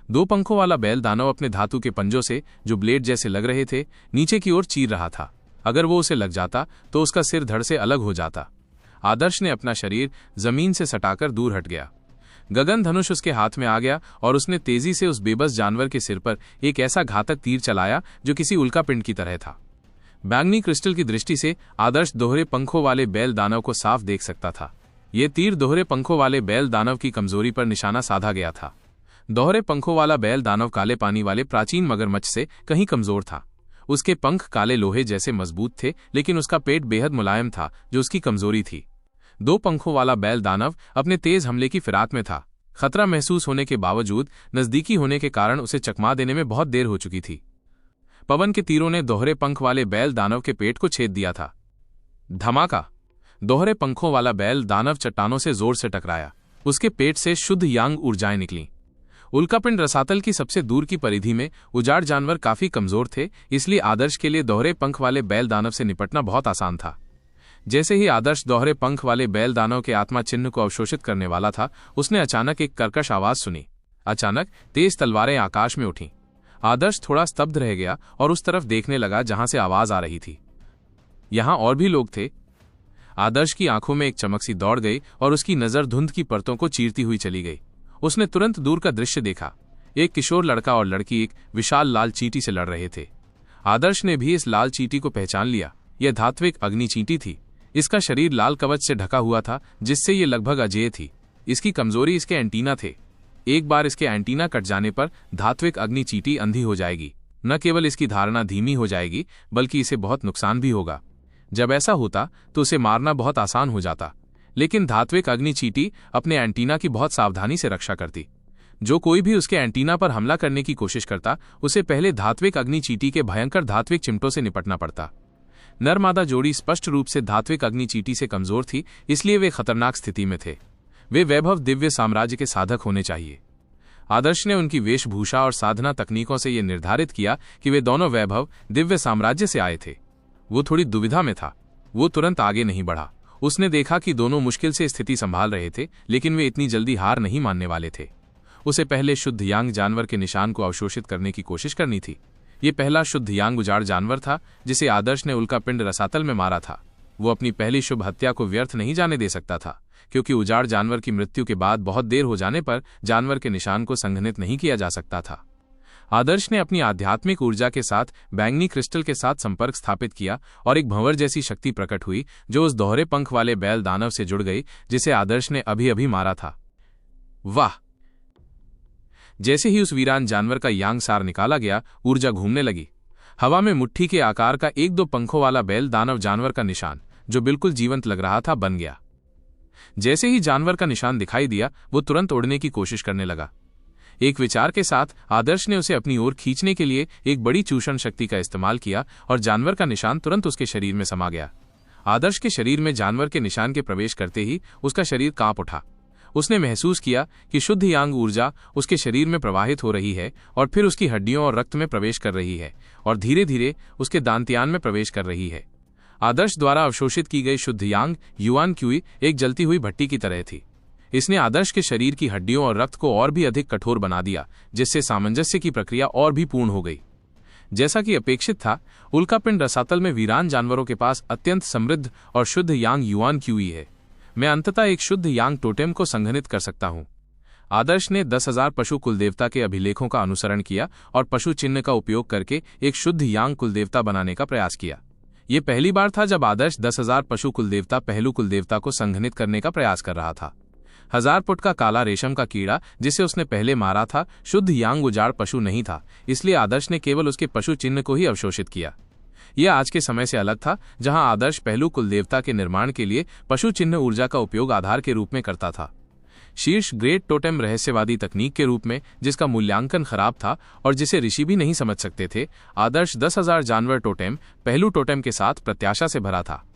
Speaker 1: 2 पंखों वाला बैल दानव अपने धातु के पंजों से, जो ब्लेड जैसे लग रहे थे, नीचे की ओर चीर रहा था। अगर वो उसे लग जाता तो उसका सिर धड़ से अलग हो जाता। आदर्श ने अपना शरीर जमीन से सटाकर दूर हट गया। गगन धनुष उसके हाथ में आ गया और उसने तेजी से उस बेबस जानवर के सिर पर एक ऐसा घातक तीर चलाया जो किसी उल्कापिंड की तरह था। बैंगनी क्रिस्टल की दृष्टि से आदर्श दोहरे पंखों वाले बैल दानव को साफ देख सकता था। ये तीर दोहरे पंखों वाले बैल दानव की कमजोरी पर निशाना साधा गया था। दोहरे पंखों वाला बैल दानव काले पानी वाले प्राचीन मगरमच्छ से कहीं कमजोर था। उसके पंख काले लोहे जैसे मजबूत थे, लेकिन उसका पेट बेहद मुलायम था, जो उसकी कमजोरी थी। 2 पंखों वाला बैल दानव अपने तेज हमले की फिराक में था। खतरा महसूस होने के बावजूद नजदीकी होने के कारण उसे चकमा देने में बहुत देर हो चुकी थी। पवन के तीरों ने दोहरे पंख वाले बैल दानव के पेट को छेद दिया था। धमाका! दोहरे पंखों वाला बैल दानव चट्टानों से जोर से टकराया। उसके पेट से शुद्ध यांग ऊर्जाएं निकलीं। उल्कापिंड रसातल की सबसे दूर की परिधि में उजाड़ जानवर काफी कमजोर थे, इसलिए आदर्श के लिए दोहरे पंख वाले बैल दानव से निपटना बहुत आसान था। जैसे ही आदर्श दोहरे पंख वाले बैल दानव के आत्मा चिन्ह को अवशोषित करने वाला था, उसने अचानक एक कर्कश आवाज सुनी। अचानक तेज तलवारें आकाश में उठीं। आदर्श थोड़ा स्तब्ध रह गया और उस तरफ देखने लगा जहां से आवाज आ रही थी। यहां और भी लोग थे। आदर्श की आंखों में एक चमक सी दौड़ गई और उसकी नजर धुंध की परतों को चीरती हुई चली गई। उसने तुरंत दूर का दृश्य देखा। एक किशोर लड़का और लड़की एक विशाल लाल चींटी से लड़ रहे थे। आदर्श ने भी इस लाल चींटी को पहचान लिया। यह धात्विक अग्नि चींटी थी। इसका शरीर लाल कवच से ढका हुआ था, जिससे ये लगभग अजेय थी। इसकी कमजोरी इसके एंटीना थे। एक बार इसके एंटीना कट जाने पर धात्विक अग्नि चींटी अंधी हो जाएगी। न केवल इसकी धारणा धीमी हो जाएगी, बल्कि इसे बहुत नुकसान भी होगा। जब ऐसा होता तो उसे मारना बहुत आसान हो जाता, लेकिन धात्विक अग्नि चींटी अपने एंटीना की बहुत सावधानी से रक्षा करती। जो कोई भी उसके एंटीना पर हमला करने की कोशिश करता, उसे पहले धात्विक अग्नि चींटी के भयंकर धात्विक चिमटों से निपटना पड़ता। नर मादा जोड़ी स्पष्ट रूप से धात्विक अग्नि चींटी से कमजोर थी, इसलिए वे खतरनाक स्थिति में थे। वे वैभव दिव्य साम्राज्य के साधक होने चाहिए। आदर्श ने उनकी वेशभूषा और साधना तकनीकों से यह निर्धारित किया कि वे दोनों वैभव दिव्य साम्राज्य से आए थे। वो थोड़ी दुविधा में था। वो तुरंत आगे नहीं बढ़ा। उसने देखा कि दोनों मुश्किल से स्थिति संभाल रहे थे, लेकिन वे इतनी जल्दी हार नहीं मानने वाले थे। उसे पहले शुद्ध यांग जानवर के निशान को अवशोषित करने की कोशिश करनी थी। ये पहला शुद्ध यांग उजाड़ जानवर था जिसे आदर्श ने उल्कापिंड रसातल में मारा था। वो अपनी पहली शुभ हत्या को व्यर्थ नहीं जाने दे सकता था, क्योंकि उजाड़ जानवर की मृत्यु के बाद बहुत देर हो जाने पर जानवर के निशान को संघनित नहीं किया जा सकता था। आदर्श ने अपनी आध्यात्मिक ऊर्जा के साथ बैंगनी क्रिस्टल के साथ संपर्क स्थापित किया और एक भंवर जैसी शक्ति प्रकट हुई, जो उस दोहरे पंख वाले बैल दानव से जुड़ गई जिसे आदर्श ने अभी अभी मारा था। वाह! जैसे ही उस वीरान जानवर का यांग सार निकाला गया, ऊर्जा घूमने लगी। हवा में मुट्ठी के आकार का 1-2 पंखों वाला बैल दानव जानवर का निशान, जो बिल्कुल जीवंत लग रहा था, बन गया। जैसे ही जानवर का निशान दिखाई दिया, वो तुरंत उड़ने की कोशिश करने लगा। एक विचार के साथ आदर्श ने उसे अपनी ओर खींचने के लिए एक बड़ी चूषण शक्ति का इस्तेमाल किया और जानवर का निशान तुरंत उसके शरीर में समा गया। आदर्श के शरीर में जानवर के निशान के प्रवेश करते ही उसका शरीर कांप उठा। उसने महसूस किया कि शुद्ध यांग ऊर्जा उसके शरीर में प्रवाहित हो रही है और फिर उसकी हड्डियों और रक्त में प्रवेश कर रही है और धीरे धीरे उसके दांत्यान में प्रवेश कर रही है। आदर्श द्वारा अवशोषित की गई शुद्ध यांग युआन क्यूई एक जलती हुई भट्टी की तरह थी। इसने आदर्श के शरीर की हड्डियों और रक्त को और भी अधिक कठोर बना दिया, जिससे सामंजस्य की प्रक्रिया और भी पूर्ण हो गई। जैसा कि अपेक्षित था, उल्कापिंड रसातल में वीरान जानवरों के पास अत्यंत समृद्ध और शुद्ध यांग युआन क्यूई है। मैं अंततः एक शुद्ध यांग टोटेम को संघनित कर सकता हूं। आदर्श ने 10,000 पशु कुलदेवता के अभिलेखों का अनुसरण किया और पशु चिन्ह का उपयोग करके एक शुद्ध यांग कुलदेवता बनाने का प्रयास किया। यह पहली बार था जब आदर्श 10,000 पशु कुलदेवता पहलू कुलदेवता को संघनित करने का प्रयास कर रहा था। 1000 फुट का काला रेशम का कीड़ा जिसे उसने पहले मारा था शुद्ध यांग उजाड़ पशु नहीं था, इसलिए आदर्श ने केवल उसके पशु चिन्ह को ही अवशोषित किया। यह आज के समय से अलग था, जहां आदर्श पहलू कुलदेवता के निर्माण के लिए पशु चिन्ह ऊर्जा का उपयोग आधार के रूप में करता था। शीर्ष ग्रेट टोटेम रहस्यवादी तकनीक के रूप में, जिसका मूल्यांकन खराब था और जिसे ऋषि भी नहीं समझ सकते थे, आदर्श 10,000 जानवर टोटेम पहलू टोटेम के साथ प्रत्याशा से भरा था।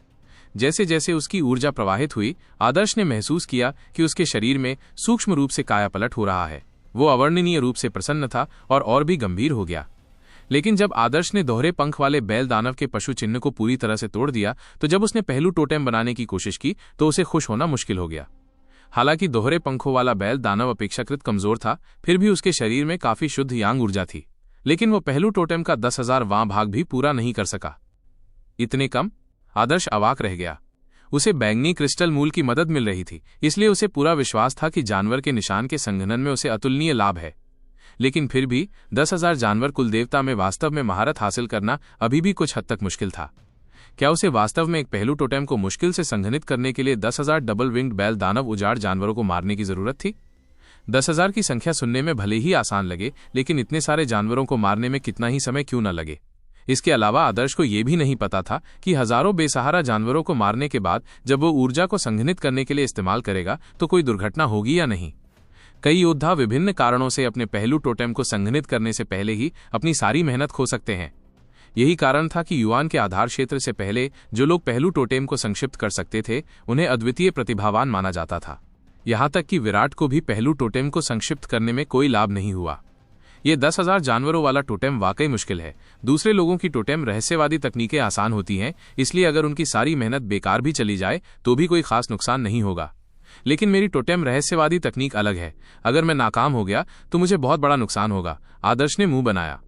Speaker 1: जैसे जैसे उसकी ऊर्जा प्रवाहित हुई, आदर्श ने महसूस किया कि उसके शरीर में सूक्ष्म रूप से कायापलट हो रहा है। वो अवर्णनीय रूप से प्रसन्न था और भी गंभीर हो गया। लेकिन जब आदर्श ने दोहरे पंख वाले बैल दानव के पशु चिन्ह को पूरी तरह से तोड़ दिया, तो जब उसने पहलू टोटेम बनाने की कोशिश की तो उसे खुश होना मुश्किल हो गया। हालांकि दोहरे पंखों वाला बैल दानव अपेक्षाकृत कमजोर था, फिर भी उसके शरीर में काफी शुद्ध यांग ऊर्जा थी। लेकिन वो पहलू टोटेम का 10,000वां भाग भी पूरा नहीं कर सका। इतने कम? आदर्श अवाक रह गया। उसे बैंगनी क्रिस्टल मूल की मदद मिल रही थी, इसलिए उसे पूरा विश्वास था कि जानवर के निशान के संघनन में उसे अतुलनीय लाभ है। लेकिन फिर भी 10,000 जानवर कुलदेवता में वास्तव में महारत हासिल करना अभी भी कुछ हद तक मुश्किल था। क्या उसे वास्तव में एक पहलू टोटेम को मुश्किल से संघनित करने के लिए 10,000 डबल विंग्ड बैल दानव उजाड़ जानवरों को मारने की जरूरत थी? 10,000 की संख्या सुनने में भले ही आसान लगे, लेकिन इतने सारे जानवरों को मारने में कितना ही समय क्यों न लगे। इसके अलावा आदर्श को यह भी नहीं पता था कि हजारों बेसहारा जानवरों को मारने के बाद जब वो ऊर्जा को संघनित करने के लिए इस्तेमाल करेगा तो कोई दुर्घटना होगी या नहीं। कई योद्धा विभिन्न कारणों से अपने पहलू टोटेम को संघनित करने से पहले ही अपनी सारी मेहनत खो सकते हैं। यही कारण था कि युआन के आधार क्षेत्र से पहले जो लोग पहलू टोटेम को संक्षिप्त कर सकते थे, उन्हें अद्वितीय प्रतिभावान माना जाता था। यहां तक कि विराट को भी पहलू टोटेम को संक्षिप्त करने में कोई लाभ नहीं हुआ। यह 10,000 जानवरों वाला टोटेम वाकई मुश्किल है। दूसरे लोगों की टोटेम रहस्यवादी तकनीकें आसान होती हैं, इसलिए अगर उनकी सारी मेहनत बेकार भी चली जाए तो भी कोई खास नुकसान नहीं होगा। लेकिन मेरी टोटेम रहस्यवादी तकनीक अलग है। अगर मैं नाकाम हो गया तो मुझे बहुत बड़ा नुकसान होगा। आदर्श ने मुंह बनाया।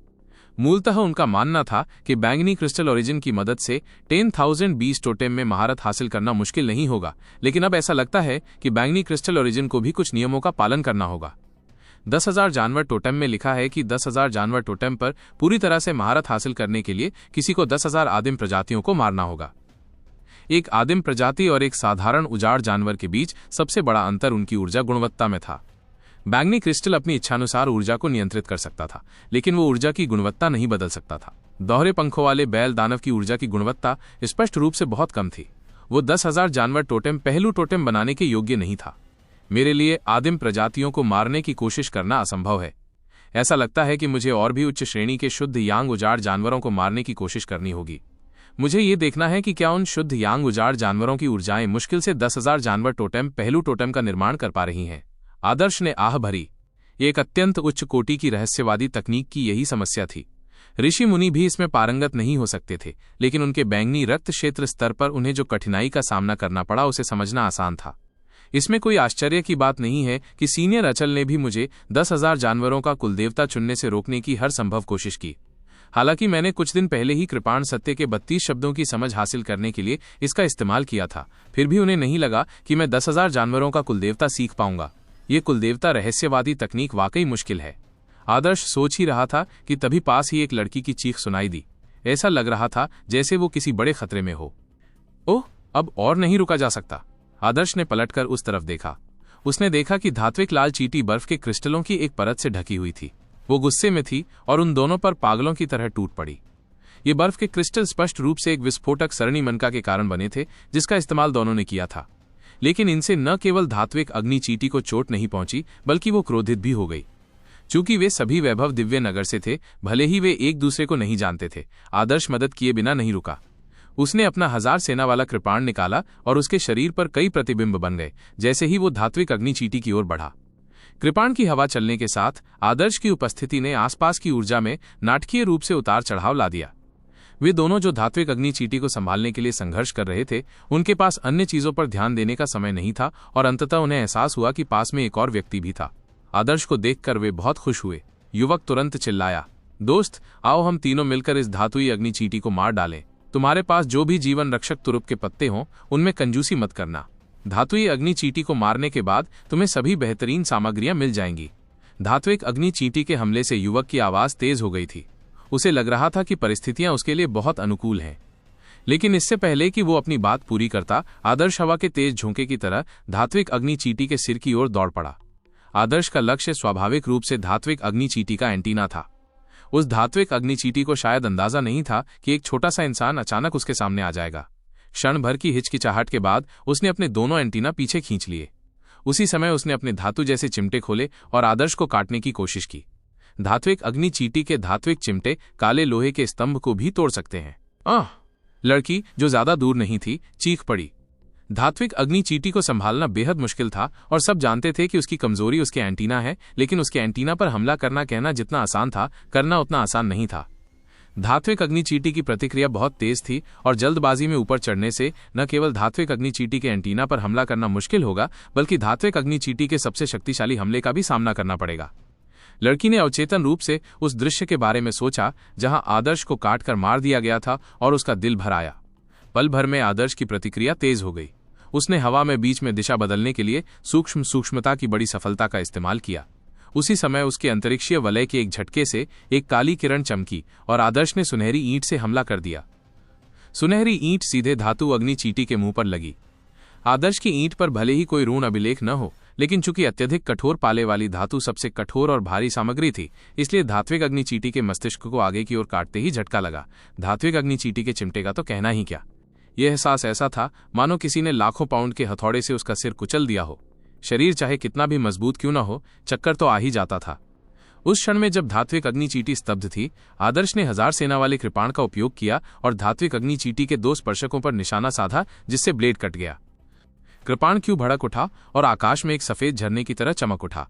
Speaker 1: मूलतः उनका मानना था कि बैंगनी क्रिस्टल ओरिजिन की मदद से 10,000 बीस टोटेम में महारत हासिल करना मुश्किल नहीं होगा, लेकिन अब ऐसा लगता है कि बैंगनी क्रिस्टल ओरिजिन को भी कुछ नियमों का पालन करना होगा। 10,000 जानवर टोटेम में लिखा है कि 10,000 जानवर टोटेम पर पूरी तरह से महारत हासिल करने के लिए किसी को 10,000 आदिम प्रजातियों को मारना होगा। एक आदिम प्रजाति और एक साधारण उजाड़ जानवर के बीच सबसे बड़ा अंतर उनकी ऊर्जा गुणवत्ता में था। बैंगनी क्रिस्टल अपनी इच्छानुसार ऊर्जा को नियंत्रित कर सकता था, लेकिन वो ऊर्जा की गुणवत्ता नहीं बदल सकता था। दोहरे पंखों वाले बैल दानव की ऊर्जा की गुणवत्ता स्पष्ट रूप से बहुत कम थी। वो 10,000 जानवर टोटेम पहलू टोटेम बनाने के योग्य नहीं था। मेरे लिए आदिम प्रजातियों को मारने की कोशिश करना असंभव है। ऐसा लगता है कि मुझे और भी उच्च श्रेणी के शुद्ध यांग उजाड़ जानवरों को मारने की कोशिश करनी होगी। मुझे ये देखना है कि क्या उन शुद्ध यांग उजाड़ जानवरों की ऊर्जाएं मुश्किल से 10,000 जानवर टोटेम पहलू टोटेम का निर्माण कर पा रही हैं। आदर्श ने आह भरी। एक अत्यंत उच्च कोटि की रहस्यवादी तकनीक की यही समस्या थी। ऋषि मुनि भी इसमें पारंगत नहीं हो सकते थे, लेकिन उनके बैंगनी रक्त क्षेत्र स्तर पर उन्हें जो कठिनाई का सामना करना पड़ा उसे समझना आसान था। इसमें कोई आश्चर्य की बात नहीं है कि सीनियर अचल ने भी मुझे 10,000 जानवरों का कुलदेवता चुनने से रोकने की हर संभव कोशिश की। हालांकि मैंने कुछ दिन पहले ही कृपाण सत्य के 32 शब्दों की समझ हासिल करने के लिए इसका इस्तेमाल किया था, फिर भी उन्हें नहीं लगा कि मैं 10,000 जानवरों का कुलदेवता सीख पाऊंगा। ये कुलदेवता रहस्यवादी तकनीक वाकई मुश्किल है। आदर्श सोच ही रहा था कि तभी पास ही एक लड़की की चीख सुनाई दी। ऐसा लग रहा था जैसे वो किसी बड़े खतरे में हो। ओह, अब और नहीं रुका जा सकता। आदर्श ने पलटकर उस तरफ देखा। उसने देखा कि धात्विक लाल चींटी बर्फ के क्रिस्टलों की एक परत से ढकी हुई थी। वो गुस्से में थी और उन दोनों पर पागलों की तरह टूट पड़ी। ये बर्फ के क्रिस्टल स्पष्ट रूप से एक विस्फोटक सरणी मनका के कारण बने थे, जिसका इस्तेमाल दोनों ने किया था। लेकिन इनसे न केवल धात्विक अग्नि चींटी को चोट नहीं पहुंची, बल्कि वो क्रोधित भी हो गई। चूंकि वे सभी वैभव दिव्य नगर से थे, भले ही वे एक दूसरे को नहीं जानते थे, आदर्श मदद किए बिना नहीं रुका। उसने अपना 1000 सेना वाला कृपाण निकाला और उसके शरीर पर कई प्रतिबिंब बन गए जैसे ही वो धात्विक अग्नि चींटी की ओर बढ़ा। कृपाण की हवा चलने के साथ आदर्श की उपस्थिति ने आसपास की ऊर्जा में नाटकीय रूप से उतार चढ़ाव ला दिया। वे दोनों जो धात्विक अग्नि चींटी को संभालने के लिए संघर्ष कर रहे थे, उनके पास अन्य चीजों पर ध्यान देने का समय नहीं था और अंततः उन्हें एहसास हुआ कि पास में एक और व्यक्ति भी था। आदर्श को देखकर वे बहुत खुश हुए। युवक तुरंत चिल्लाया, दोस्त, आओ हम तीनों मिलकर इस धातुई अग्नि चींटी को मार डालें। तुम्हारे पास जो भी जीवन रक्षक तुरुप के पत्ते हों, उनमें कंजूसी मत करना। धातुई अग्नि चींटी को मारने के बाद तुम्हें सभी बेहतरीन सामग्रियां मिल जाएंगी। धात्विक अग्नि चींटी के हमले से युवक की आवाज तेज हो गई थी। उसे लग रहा था कि परिस्थितियां उसके लिए बहुत अनुकूल हैं। लेकिन इससे पहले कि वो अपनी बात पूरी करता, आदर्श हवा के तेज झोंके की तरह धात्विक अग्नि चींटी के सिर की ओर दौड़ पड़ा। आदर्श का लक्ष्य स्वाभाविक रूप से धात्विक अग्नि चींटी का एंटीना था। उस धात्विक अग्नि चींटी को शायद अंदाजा नहीं था कि एक छोटा सा इंसान अचानक उसके सामने आ जाएगा। क्षण भर की हिचकिचाहट के बाद उसने अपने दोनों एंटीना पीछे खींच लिए। उसी समय उसने अपने धातु जैसे चिमटे खोले और आदर्श को काटने की कोशिश की। धात्विक अग्नि चींटी के धात्विक चिमटे काले लोहे के स्तंभ को भी तोड़ सकते हैं। लड़की, जो ज्यादा दूर नहीं थी, चीख पड़ी। धात्विक अग्नि चींटी को संभालना बेहद मुश्किल था और सब जानते थे कि उसकी कमजोरी उसके एंटीना है, लेकिन उसके एंटीना पर हमला करना कहना जितना आसान था, करना उतना आसान नहीं था। धात्विक अग्नि चींटी की प्रतिक्रिया बहुत तेज थी और जल्दबाजी में ऊपर चढ़ने से न केवल धात्विक अग्नि चींटी के एंटीना पर हमला करना मुश्किल होगा, बल्कि धात्विक अग्नि चींटी के सबसे शक्तिशाली हमले का भी सामना करना पड़ेगा। लड़की ने अवचेतन रूप से उस दृश्य के बारे में सोचा जहां आदर्श को काटकर मार दिया गया था और उसका दिल भर आया। पल भर में आदर्श की प्रतिक्रिया तेज हो गई। उसने हवा में बीच में दिशा बदलने के लिए सूक्ष्मता की बड़ी सफलता का इस्तेमाल किया। उसी समय उसके अंतरिक्षीय वलय के एक झटके से एक काली किरण चमकी और आदर्श ने सुनहरी ईंट से हमला कर दिया। सुनहरी ईंट सीधे धातु अग्नि चींटी के मुंह पर लगी। आदर्श की ईंट पर भले ही कोई ऋण अभिलेख न हो, लेकिन चूंकि अत्यधिक कठोर पाले वाली धातु सबसे कठोर और भारी सामग्री थी, इसलिए धात्विक अग्नि चींटी के मस्तिष्क को आगे की ओर काटते ही झटका लगा। धात्विक अग्नि चींटी के चिमटे का तो कहना ही क्या। यह एहसास ऐसा था मानो किसी ने लाखों पाउंड के हथौड़े से उसका सिर कुचल दिया हो। शरीर चाहे कितना भी मजबूत क्यों न हो, चक्कर तो आ ही जाता था। उस क्षण में जब धात्विक अग्नि चींटी स्तब्ध थी, आदर्श ने 1000 सेना वाले कृपाण का उपयोग किया और धात्विक अग्नि चींटी के 2 स्पर्शकों पर निशाना साधा, जिससे ब्लेड कट गया। कृपाण क्यों भड़क उठा और आकाश में एक सफेद झरने की तरह चमक उठा।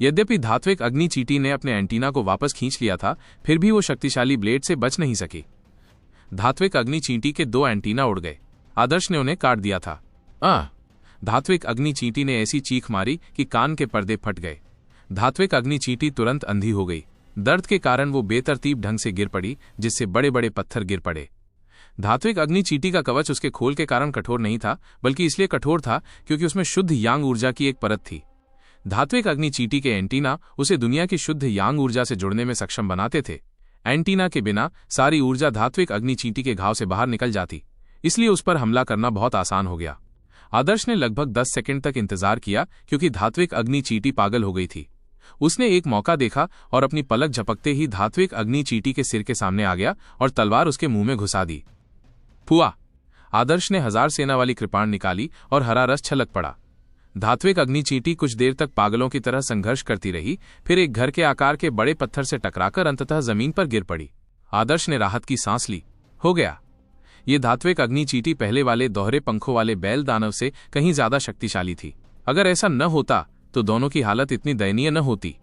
Speaker 1: यद्यपि धात्विक अग्नि चींटी ने अपने एंटीना को वापस खींच लिया था, फिर भी वो शक्तिशाली ब्लेड से बच नहीं सकी। धात्विक अग्नि चींटी के 2 एंटीना उड़ गए। आदर्श ने उन्हें काट दिया था। धात्विक अग्नि चींटी ने ऐसी चीख मारी कि कान के पर्दे फट गए। धात्विक अग्नि चींटी तुरंत अंधी हो गई। दर्द के कारण वो बेतरतीब ढंग से गिर पड़ी, जिससे बड़े बड़े पत्थर गिर पड़े। धात्विक अग्नि चींटी का कवच उसके खोल के कारण कठोर नहीं था, बल्कि इसलिए कठोर था क्योंकि उसमें शुद्ध यांग ऊर्जा की एक परत थी। धात्विक अग्नि चींटी के एंटीना उसे दुनिया की शुद्ध यांग ऊर्जा से जुड़ने में सक्षम बनाते थे। एंटीना के बिना सारी ऊर्जा धात्विक अग्नि चींटी के घाव से बाहर निकल जाती, इसलिए उस पर हमला करना बहुत आसान हो गया। आदर्श ने लगभग 10 सेकंड तक इंतजार किया, क्योंकि धात्विक अग्नि चींटी पागल हो गई थी। उसने एक मौका देखा और अपनी पलक झपकते ही धात्विक अग्नि चींटी के सिर के सामने आ गया और तलवार उसके मुंह में घुसा दी। फुआ! आदर्श ने 1000 सेना वाली कृपाण निकाली और हरा रस छलक पड़ा। धात्विक अग्नि चींटी कुछ देर तक पागलों की तरह संघर्ष करती रही, फिर एक घर के आकार के बड़े पत्थर से टकराकर अंततः जमीन पर गिर पड़ी। आदर्श ने राहत की सांस ली। हो गया। ये धात्विक अग्नि चींटी पहले वाले दोहरे पंखों वाले बैल दानव से कहीं ज्यादा शक्तिशाली थी। अगर ऐसा न होता तो दोनों की हालत इतनी दयनीय न होती।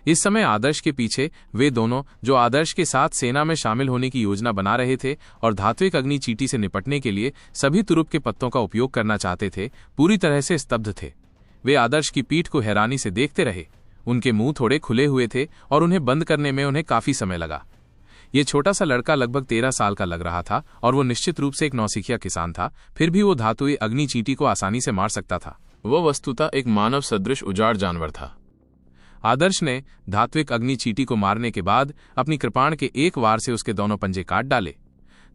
Speaker 1: इस समय आदर्श के पीछे वे दोनों, जो आदर्श के साथ सेना में शामिल होने की योजना बना रहे थे और धात्विक अग्नि चींटी से निपटने के लिए सभी तुरुप के पत्तों का उपयोग करना चाहते थे, पूरी तरह से स्तब्ध थे। वे आदर्श की पीठ को हैरानी से देखते रहे। उनके मुंह थोड़े खुले हुए थे और उन्हें बंद करने में उन्हें काफी समय लगा। ये छोटा सा लड़का लगभग 13 साल का लग रहा था और वो निश्चित रूप से एक नौसिखिया किसान था। फिर भी वो धातुई अग्नि चींटी को आसानी से मार सकता था। वो वस्तुतः एक मानव सदृश उजाड़ जानवर था। आदर्श ने धात्विक अग्नि चींटी को मारने के बाद अपनी कृपाण के एक वार से उसके दोनों पंजे काट डाले।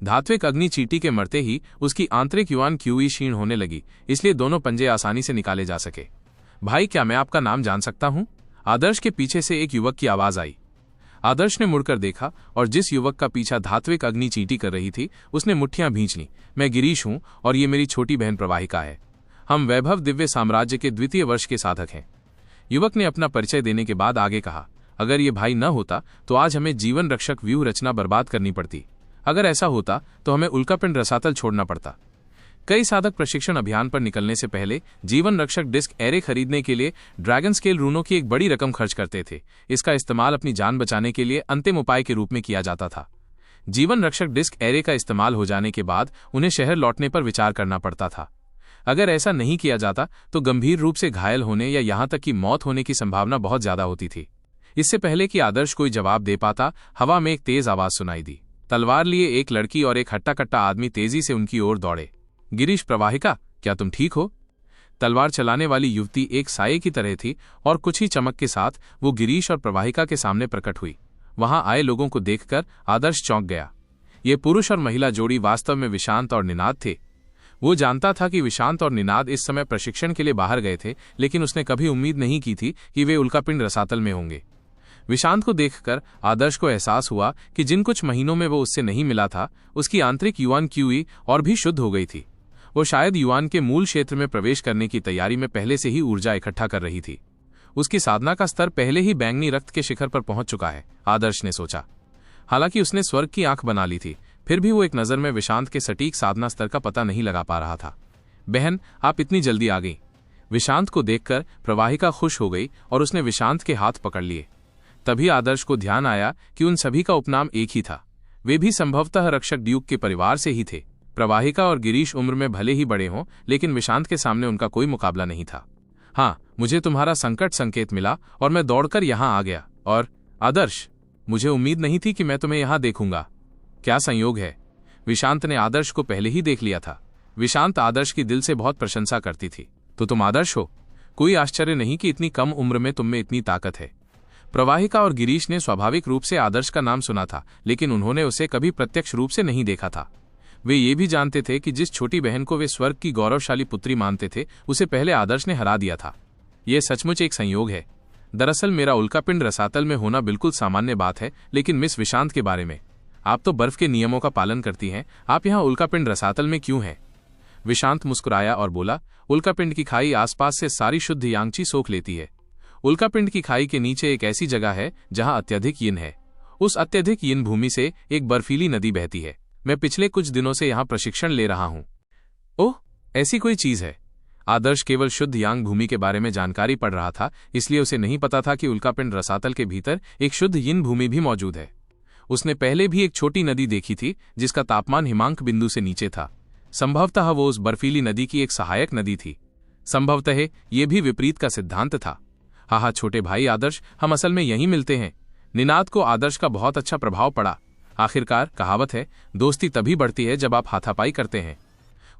Speaker 1: धात्विक अग्नि चींटी के मरते ही उसकी आंतरिक युवान क्यूई क्षीण होने लगी, इसलिए दोनों पंजे आसानी से निकाले जा सके। भाई, क्या मैं आपका नाम जान सकता हूं? आदर्श के पीछे से एक युवक की आवाज आई। आदर्श ने मुड़कर देखा और जिस युवक का पीछा धात्विक अग्नि चींटी कर रही थी, उसने मुट्ठियां भींच लीं। मैं गिरीश हूं और ये मेरी छोटी बहन प्रवाहिका है। हम वैभव दिव्य साम्राज्य के 2य वर्ष के साधक हैं। युवक ने अपना परिचय देने के बाद आगे कहा, अगर ये भाई न होता तो आज हमें जीवन रक्षक व्यूह रचना बर्बाद करनी पड़ती। अगर ऐसा होता तो हमें उल्कापिंड रसातल छोड़ना पड़ता। कई साधक प्रशिक्षण अभियान पर निकलने से पहले जीवन रक्षक डिस्क एरे खरीदने के लिए ड्रैगन स्केल रूनों की एक बड़ी रकम खर्च करते थे। इसका इस्तेमाल अपनी जान बचाने के लिए अंतिम उपाय के रूप में किया जाता था। जीवन रक्षक डिस्क एरे का इस्तेमाल हो जाने के बाद उन्हें शहर लौटने पर विचार करना पड़ता था। अगर ऐसा नहीं किया जाता तो गंभीर रूप से घायल होने या यहां तक कि मौत होने की संभावना बहुत ज्यादा होती थी। इससे पहले कि आदर्श कोई जवाब दे पाता, हवा में एक तेज आवाज सुनाई दी। तलवार लिए एक लड़की और एक हट्टा कट्टा आदमी तेजी से उनकी ओर दौड़े। गिरीश, प्रवाहिका, क्या तुम ठीक हो? तलवार चलाने वाली युवती एक साये की तरह थी और कुछ ही चमक के साथ वो गिरीश और प्रवाहिका के सामने प्रकट हुई। वहां आए लोगों को देखकर आदर्श चौंक गया। ये पुरुष और महिला जोड़ी वास्तव में विशांत और निनाद थे। वो जानता था कि विशांत और निनाद इस समय प्रशिक्षण के लिए बाहर गए थे, लेकिन उसने कभी उम्मीद नहीं की थी कि वे उल्कापिंड रसातल में होंगे। विशांत को देखकर आदर्श को एहसास हुआ कि जिन कुछ महीनों में वो उससे नहीं मिला था, उसकी आंतरिक युवान क्यूई और भी शुद्ध हो गई थी। वो शायद युवान के मूल क्षेत्र में प्रवेश करने की तैयारी में पहले से ही ऊर्जा इकट्ठा कर रही थी। उसकी साधना का स्तर पहले ही बैंगनी रक्त के शिखर पर पहुंच चुका है, आदर्श ने सोचा। हालांकि उसने स्वर्ग की आंख बना ली थी, फिर भी वो एक नजर में विशांत के सटीक साधना स्तर का पता नहीं लगा पा रहा था। बहन, आप इतनी जल्दी आ गई। विशांत को देखकर प्रवाहिका खुश हो गई और उसने विशांत के हाथ पकड़ लिए। तभी आदर्श को ध्यान आया कि उन सभी का उपनाम एक ही था। वे भी संभवतः रक्षक ड्यूक के परिवार से ही थे। प्रवाहिका और गिरीश उम्र में भले ही बड़े हों, लेकिन विशांत के सामने उनका कोई मुकाबला नहीं था। हाँ, मुझे तुम्हारा संकट संकेत मिला और मैं दौड़कर यहां आ गया। और आदर्श, मुझे उम्मीद नहीं थी कि मैं तुम्हें यहां देखूंगा। क्या संयोग है। विशांत ने आदर्श को पहले ही देख लिया था। विशांत आदर्श की दिल से बहुत प्रशंसा करती थी। तो तुम आदर्श हो? कोई आश्चर्य नहीं कि इतनी कम उम्र में तुम में इतनी ताकत है। प्रवाहिका और गिरीश ने स्वाभाविक रूप से आदर्श का नाम सुना था, लेकिन उन्होंने उसे कभी प्रत्यक्ष रूप से नहीं देखा था। वे ये भी जानते थे कि जिस छोटी बहन को वे स्वर्ग की गौरवशाली पुत्री मानते थे, उसे पहले आदर्श ने हरा दिया था। यह सचमुच एक संयोग है। दरअसल मेरा उल्कापिंड रसातल में होना बिल्कुल सामान्य बात है, लेकिन मिस विशांत के बारे में, आप तो बर्फ के नियमों का पालन करती हैं, आप यहाँ उल्कापिंड रसातल में क्यों हैं? विशांत मुस्कुराया और बोला, उल्कापिंड की खाई आसपास से सारी शुद्ध यांगची सोख लेती है। उल्कापिंड की खाई के नीचे एक ऐसी जगह है जहां अत्यधिक यिन है। उस अत्यधिक यिन भूमि से एक बर्फीली नदी बहती है। मैं पिछले कुछ दिनों से यहां प्रशिक्षण ले रहा हूं। ओह, ऐसी कोई चीज है? आदर्श केवल शुद्ध यांग भूमि के बारे में जानकारी पढ़ रहा था, इसलिए उसे नहीं पता था कि उल्कापिंड रसातल के भीतर एक शुद्ध यिन भूमि भी मौजूद है। उसने पहले भी एक छोटी नदी देखी थी जिसका तापमान हिमांक बिंदु से नीचे था। संभवतः वो उस बर्फीली नदी की एक सहायक नदी थी। संभवतः ये भी विपरीत का सिद्धांत था। हाँ, छोटे भाई आदर्श, हम असल में यहीं मिलते हैं। निनाद को आदर्श का बहुत अच्छा प्रभाव पड़ा। आखिरकार कहावत है, दोस्ती तभी बढ़ती है जब आप हाथापाई करते हैं।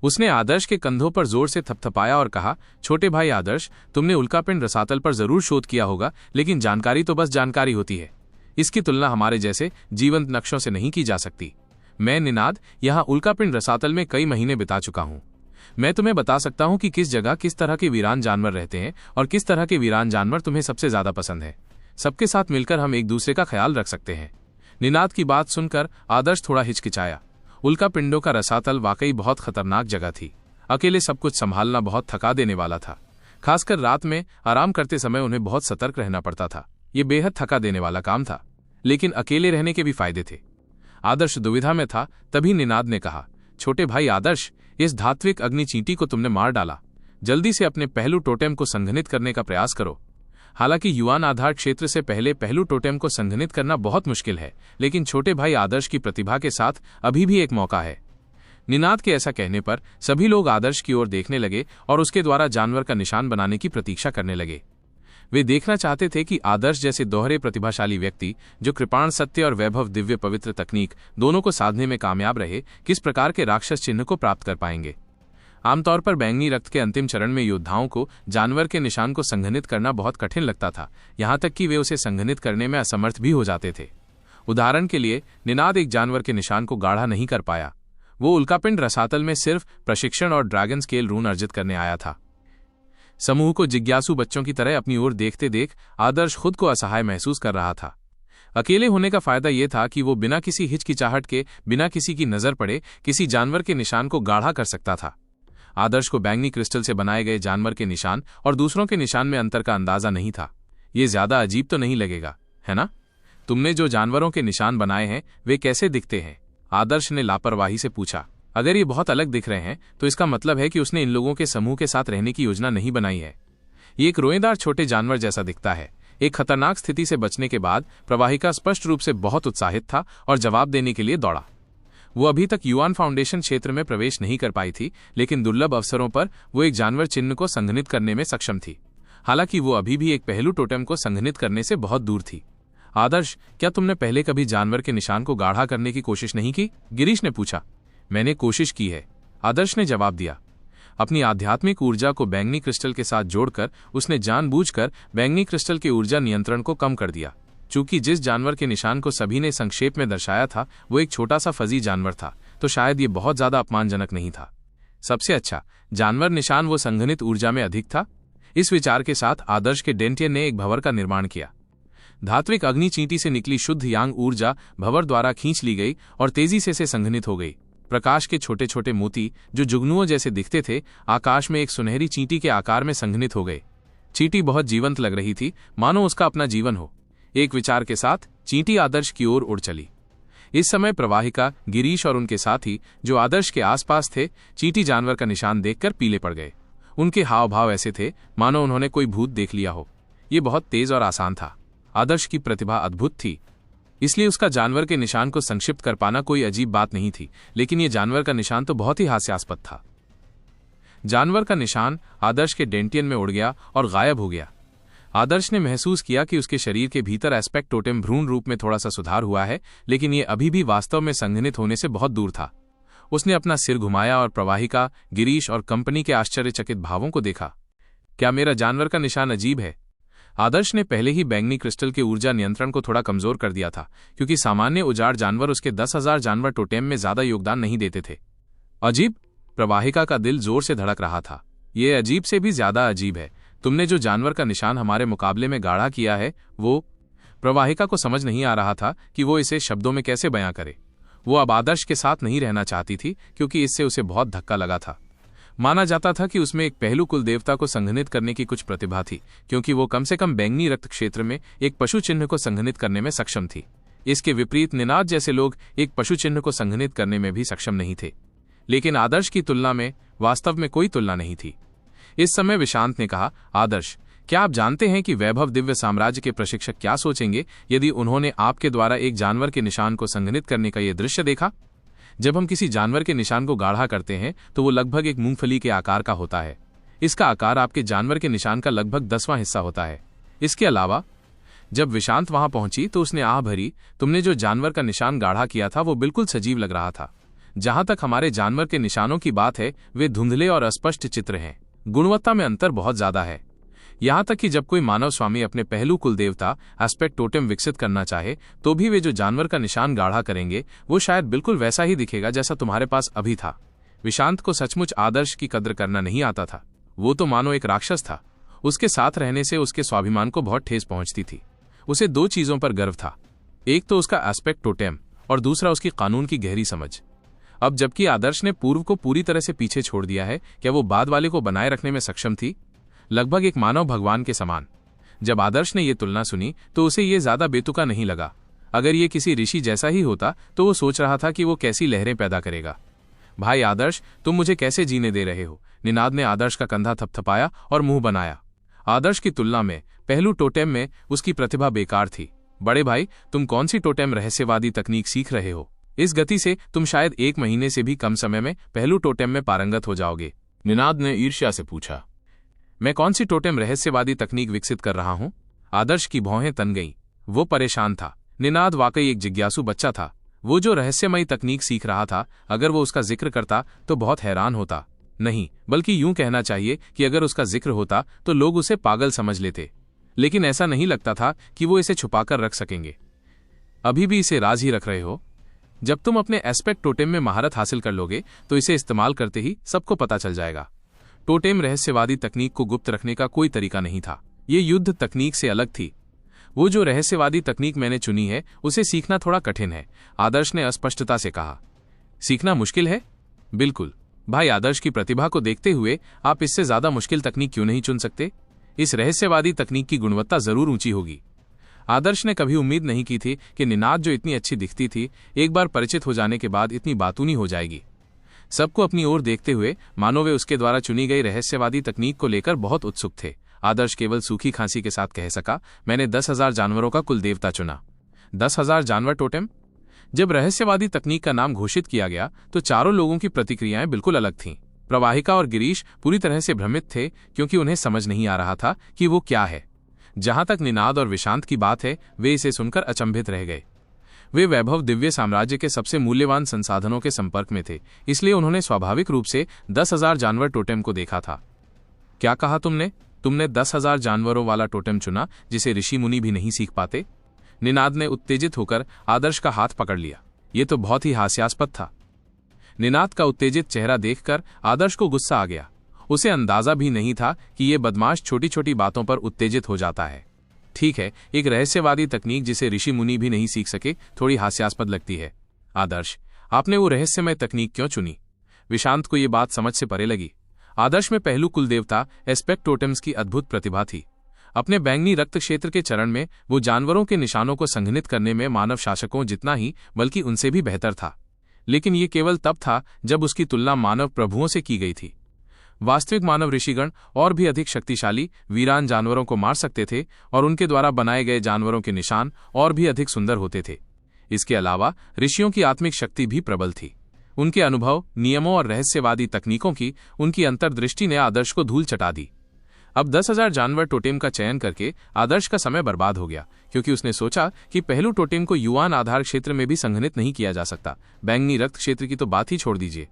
Speaker 1: उसने आदर्श के कंधों पर जोर से थपथपाया और कहा, छोटे भाई आदर्श, तुमने उल्कापिंड रसातल पर जरूर शोध किया होगा, लेकिन जानकारी तो बस जानकारी होती है। इसकी तुलना हमारे जैसे जीवंत नक्शों से नहीं की जा सकती। मैं निनाद यहाँ उल्कापिंड रसातल में कई महीने बिता चुका हूँ। मैं तुम्हें बता सकता हूँ कि किस जगह किस तरह के वीरान जानवर रहते हैं और किस तरह के वीरान जानवर तुम्हें सबसे ज्यादा पसंद है। सबके साथ मिलकर हम एक दूसरे का ख्याल रख सकते हैं। निनाद की बात सुनकर आदर्श थोड़ा हिचकिचाया। उल्कापिंडों का रसातल वाकई बहुत खतरनाक जगह थी। अकेले सब कुछ संभालना बहुत थका देने वाला था। खासकर रात में आराम करते समय उन्हें बहुत सतर्क रहना पड़ता था। ये बेहद थका देने वाला काम था, लेकिन अकेले रहने के भी फायदे थे। आदर्श दुविधा में था। तभी निनाद ने कहा, छोटे भाई आदर्श, इस धात्विक अग्नि चींटी को तुमने मार डाला। जल्दी से अपने पहलू टोटेम को संघनित करने का प्रयास करो। हालांकि युवान आधार क्षेत्र से पहले पहलू टोटेम को संघनित करना बहुत मुश्किल है, लेकिन छोटे भाई आदर्श की प्रतिभा के साथ अभी भी एक मौका है। निनाद के ऐसा कहने पर सभी लोग आदर्श की ओर देखने लगे और उसके द्वारा जानवर का निशान बनाने की प्रतीक्षा करने लगे। वे देखना चाहते थे कि आदर्श जैसे दोहरे प्रतिभाशाली व्यक्ति, जो कृपाण सत्य और वैभव दिव्य पवित्र तकनीक दोनों को साधने में कामयाब रहे, किस प्रकार के राक्षस चिन्ह को प्राप्त कर पाएंगे। आमतौर पर बैंगनी रक्त के अंतिम चरण में योद्धाओं को जानवर के निशान को संघनित करना बहुत कठिन लगता था, यहां तक कि वे उसे संघनित करने में असमर्थ भी हो जाते थे। उदाहरण के लिए, निनाद एक जानवर के निशान को गाढ़ा नहीं कर पाया। वो उल्कापिंड रसातल में सिर्फ प्रशिक्षण और ड्रैगन स्केल रून अर्जित करने आया था। समूह को जिज्ञासु बच्चों की तरह अपनी ओर देखते देख आदर्श खुद को असहाय महसूस कर रहा था। अकेले होने का फायदा यह था कि वो बिना किसी हिचकिचाहट के, बिना किसी की नजर पड़े, किसी जानवर के निशान को गाढ़ा कर सकता था। आदर्श को बैंगनी क्रिस्टल से बनाए गए जानवर के निशान और दूसरों के निशान में अंतर का अंदाजा नहीं था। ये ज्यादा अजीब तो नहीं लगेगा, है ना? तुमने जो जानवरों के निशान बनाए हैं वे कैसे दिखते हैं? आदर्श ने लापरवाही से पूछा। अगर ये बहुत अलग दिख रहे हैं तो इसका मतलब है कि उसने इन लोगों के समूह के साथ रहने की योजना नहीं बनाई है। ये एक रोएदार छोटे जानवर जैसा दिखता है। एक खतरनाक स्थिति से बचने के बाद प्रवाहिका स्पष्ट रूप से बहुत उत्साहित था और जवाब देने के लिए दौड़ा। वो अभी तक युवान फाउंडेशन क्षेत्र में प्रवेश नहीं कर पाई थी, लेकिन दुर्लभ अवसरों पर वो एक जानवर चिन्ह को संघनित करने में सक्षम थी। हालांकि वो अभी भी एक पहलू टोटेम को संघनित करने से बहुत दूर थी। आदर्श, क्या तुमने पहले कभी जानवर के निशान को गाढ़ा करने की कोशिश नहीं की? गिरीश ने पूछा। मैंने कोशिश की है, आदर्श ने जवाब दिया। अपनी आध्यात्मिक ऊर्जा को बैंगनी क्रिस्टल के साथ जोड़कर उसने जानबूझकर बैंगनी क्रिस्टल के ऊर्जा नियंत्रण को कम कर दिया। चूंकि जिस जानवर के निशान को सभी ने संक्षेप में दर्शाया था वो एक छोटा सा फजी जानवर था, तो शायद ये बहुत ज्यादा अपमानजनक नहीं था। सबसे अच्छा जानवर निशान वो संघनित ऊर्जा में अधिक था। इस विचार के साथ आदर्श के डेंटियन ने एक भंवर का निर्माण किया। धात्विक अग्नि चींटी से निकली शुद्ध यांग ऊर्जा भंवर द्वारा खींच ली गई और तेजी से संघनित हो गई। प्रकाश के छोटे छोटे मोती जो जुगनुओं जैसे दिखते थे आकाश में एक सुनहरी चींटी के आकार में संघनित हो गए। चींटी बहुत जीवंत लग रही थी, मानो उसका अपना जीवन हो। एक विचार के साथ चींटी आदर्श की ओर उड़ चली। इस समय प्रवाहिका, गिरीश और उनके साथी जो आदर्श के आसपास थे, चींटी जानवर का निशान देखकर पीले पड़ गए। उनके हाव भाव ऐसे थे मानो उन्होंने कोई भूत देख लिया हो। ये बहुत तेज और आसान था। आदर्श की प्रतिभा अद्भुत थी, इसलिए उसका जानवर के निशान को संक्षिप्त कर पाना कोई अजीब बात नहीं थी, लेकिन यह जानवर का निशान तो बहुत ही हास्यास्पद था। जानवर का निशान आदर्श के डेंटियन में उड़ गया और गायब हो गया। आदर्श ने महसूस किया कि उसके शरीर के भीतर एस्पेक्ट टोटेम भ्रूण रूप में थोड़ा सा सुधार हुआ है, लेकिन यह अभी भी वास्तव में संघनित होने से बहुत दूर था। उसने अपना सिर घुमाया और प्रवाहिका, गिरीश और कंपनी के आश्चर्यचकित भावों को देखा। क्या मेरा जानवर का निशान अजीब है? आदर्श ने पहले ही बैंगनी क्रिस्टल के ऊर्जा नियंत्रण को थोड़ा कमजोर कर दिया था, क्योंकि सामान्य उजाड़ जानवर उसके 10,000 जानवर टोटेम में ज्यादा योगदान नहीं देते थे। अजीब? प्रवाहिका का दिल जोर से धड़क रहा था। यह अजीब से भी ज्यादा अजीब है। तुमने जो जानवर का निशान हमारे मुकाबले में गाढ़ा किया है वो। प्रवाहिका को समझ नहीं आ रहा था कि वो इसे शब्दों में कैसे बयां करे। वो अब आदर्श के साथ नहीं रहना चाहती थी, क्योंकि इससे उसे बहुत धक्का लगा था। माना जाता था कि उसमें एक पहलू कुल देवता को संघनित करने की कुछ प्रतिभा थी, क्योंकि वो कम से कम बैंगनी रक्त क्षेत्र में एक पशु चिन्ह को संघनित करने में सक्षम थी। इसके विपरीत निनाद जैसे लोग एक पशु चिन्ह को संघनित करने में भी सक्षम नहीं थे। लेकिन आदर्श की तुलना में वास्तव में कोई तुलना नहीं थी। इस समय विशांत ने कहा, आदर्श, क्या आप जानते हैं कि वैभव दिव्य साम्राज्य के प्रशिक्षक क्या सोचेंगे यदि उन्होंने आपके द्वारा एक जानवर के निशान को संघनित करने का यह दृश्य देखा? जब हम किसी जानवर के निशान को गाढ़ा करते हैं तो वो लगभग एक मूंगफली के आकार का होता है। इसका आकार आपके जानवर के निशान का लगभग 10वां हिस्सा होता है। इसके अलावा जब विशांत वहां पहुंची तो उसने आह भरी, तुमने जो जानवर का निशान गाढ़ा किया था वो बिल्कुल सजीव लग रहा था। जहां तक हमारे जानवर के निशानों की बात है, वे धुंधले और अस्पष्ट चित्र हैं। गुणवत्ता में अंतर बहुत ज्यादा है। यहां तक कि जब कोई मानव स्वामी अपने पहलू कुल देवता एस्पेक्ट टोटेम विकसित करना चाहे तो भी वे जो जानवर का निशान गाढ़ा करेंगे वो शायद बिल्कुल वैसा ही दिखेगा जैसा तुम्हारे पास अभी था। विशांत को सचमुच आदर्श की कद्र करना नहीं आता था। वो तो मानो एक राक्षस था। उसके साथ रहने से उसके स्वाभिमान को बहुत ठेस पहुंचती थी। उसे 2 चीजों पर गर्व था, एक तो उसका एस्पेक्ट टोटेम और दूसरा उसकी कानून की गहरी समझ। अब जबकि आदर्श ने पूर्व को पूरी तरह से पीछे छोड़ दिया है, क्या वो बाद वाले को बनाए रखने में सक्षम थी? लगभग एक मानव भगवान के समान। जब आदर्श ने यह तुलना सुनी तो उसे यह ज्यादा बेतुका नहीं लगा। अगर ये किसी ऋषि जैसा ही होता तो वो सोच रहा था कि वो कैसी लहरें पैदा करेगा। भाई आदर्श, तुम मुझे कैसे जीने दे रहे हो? निनाद ने आदर्श का कंधा थपथपाया और मुंह बनाया। आदर्श की तुलना में पहलू टोटेम में उसकी प्रतिभा बेकार थी। बड़े भाई, तुम कौन सी टोटेम रहस्यवादी तकनीक सीख रहे हो? इस गति से तुम शायद 1 महीने से भी कम समय में पहलू टोटेम में पारंगत हो जाओगे। निनाद ने ईर्ष्या से पूछा। मैं कौन सी टोटेम रहस्यवादी तकनीक विकसित कर रहा हूं? आदर्श की भौहें तन गईं। वो परेशान था। निनाद वाकई एक जिज्ञासु बच्चा था। वो जो रहस्यमयी तकनीक सीख रहा था, अगर वो उसका जिक्र करता तो बहुत हैरान होता। नहीं, बल्कि यूं कहना चाहिए कि अगर उसका जिक्र होता तो लोग उसे पागल समझ लेते। लेकिन ऐसा नहीं लगता था कि वो इसे छुपाकर रख सकेंगे। अभी भी इसे राज ही रख रहे हो? जब तुम अपने एस्पेक्ट टोटेम में महारत हासिल कर लोगे तो इसे इस्तेमाल करते ही सबको पता चल जाएगा। टोटेम रहस्यवादी तकनीक को गुप्त रखने का कोई तरीका नहीं था। ये युद्ध तकनीक से अलग थी। वो जो रहस्यवादी तकनीक मैंने चुनी है उसे सीखना थोड़ा कठिन है, आदर्श ने अस्पष्टता से कहा। सीखना मुश्किल है? बिल्कुल। भाई आदर्श की प्रतिभा को देखते हुए आप इससे ज्यादा मुश्किल तकनीक क्यों नहीं चुन सकते? इस रहस्यवादी तकनीक की गुणवत्ता जरूर ऊंची होगी। आदर्श ने कभी उम्मीद नहीं की थी कि निनाद जो इतनी अच्छी दिखती थी, एक बार परिचित हो जाने के बाद इतनी बातूनी हो जाएगी। सबको अपनी ओर देखते हुए मानो वे उसके द्वारा चुनी गई रहस्यवादी तकनीक को लेकर बहुत उत्सुक थे। आदर्श केवल सूखी खांसी के साथ कह सका, मैंने 10,000 जानवरों का कुल देवता चुना। 10,000 जानवर टोटेम? जब रहस्यवादी तकनीक का नाम घोषित किया गया तो चारों लोगों की प्रतिक्रियाएं बिल्कुल अलग थीं। प्रवाहिका और गिरीश पूरी तरह से भ्रमित थे क्योंकि उन्हें समझ नहीं आ रहा था कि वो क्या है। जहां तक निनाद और विशांत की बात है, वे इसे सुनकर अचंभित रह गए। वे वैभव दिव्य साम्राज्य के सबसे मूल्यवान संसाधनों के संपर्क में थे, इसलिए उन्होंने स्वाभाविक रूप से 10,000 जानवर टोटेम को देखा था। क्या कहा तुमने? तुमने 10,000 जानवरों वाला टोटेम चुना जिसे ऋषि मुनि भी नहीं सीख पाते? निनाद ने उत्तेजित होकर आदर्श का हाथ पकड़ लिया। ये तो बहुत ही हास्यास्पद था। निनाद का उत्तेजित चेहरा देखकर आदर्श को गुस्सा आ गया। उसे अंदाजा भी नहीं था कि ये बदमाश छोटी छोटी बातों पर उत्तेजित हो जाता है। ठीक है, एक रहस्यवादी तकनीक जिसे ऋषि मुनि भी नहीं सीख सके थोड़ी हास्यास्पद लगती है। आदर्श, आपने वो रहस्यमय तकनीक क्यों चुनी? विशांत को ये बात समझ से परे लगी। आदर्श में पहलू कुलदेवता एस्पेक्ट टोटेम्स की अद्भुत प्रतिभा थी। अपने बैंगनी रक्त क्षेत्र के चरण में वो जानवरों के निशानों को संघनित करने में मानव शासकों जितना ही बल्कि उनसे भी बेहतर था। लेकिन ये केवल तब था जब उसकी तुलना मानव प्रभुओं से की गई थी। वास्तविक मानव ऋषिगण और भी अधिक शक्तिशाली वीरान जानवरों को मार सकते थे और उनके द्वारा बनाए गए जानवरों के निशान और भी अधिक सुंदर होते थे। इसके अलावा ऋषियों की आत्मिक शक्ति भी प्रबल थी। उनके अनुभव, नियमों और रहस्यवादी तकनीकों की उनकी अंतर्दृष्टि ने आदर्श को धूल चटा दी। अब 10,000 जानवर टोटेम का चयन करके आदर्श का समय बर्बाद हो गया, क्योंकि उसने सोचा कि पहलू टोटेम को युवान आधार क्षेत्र में भी संघनित नहीं किया जा सकता। बैंगनी रक्त क्षेत्र की तो बात ही छोड़ दीजिए।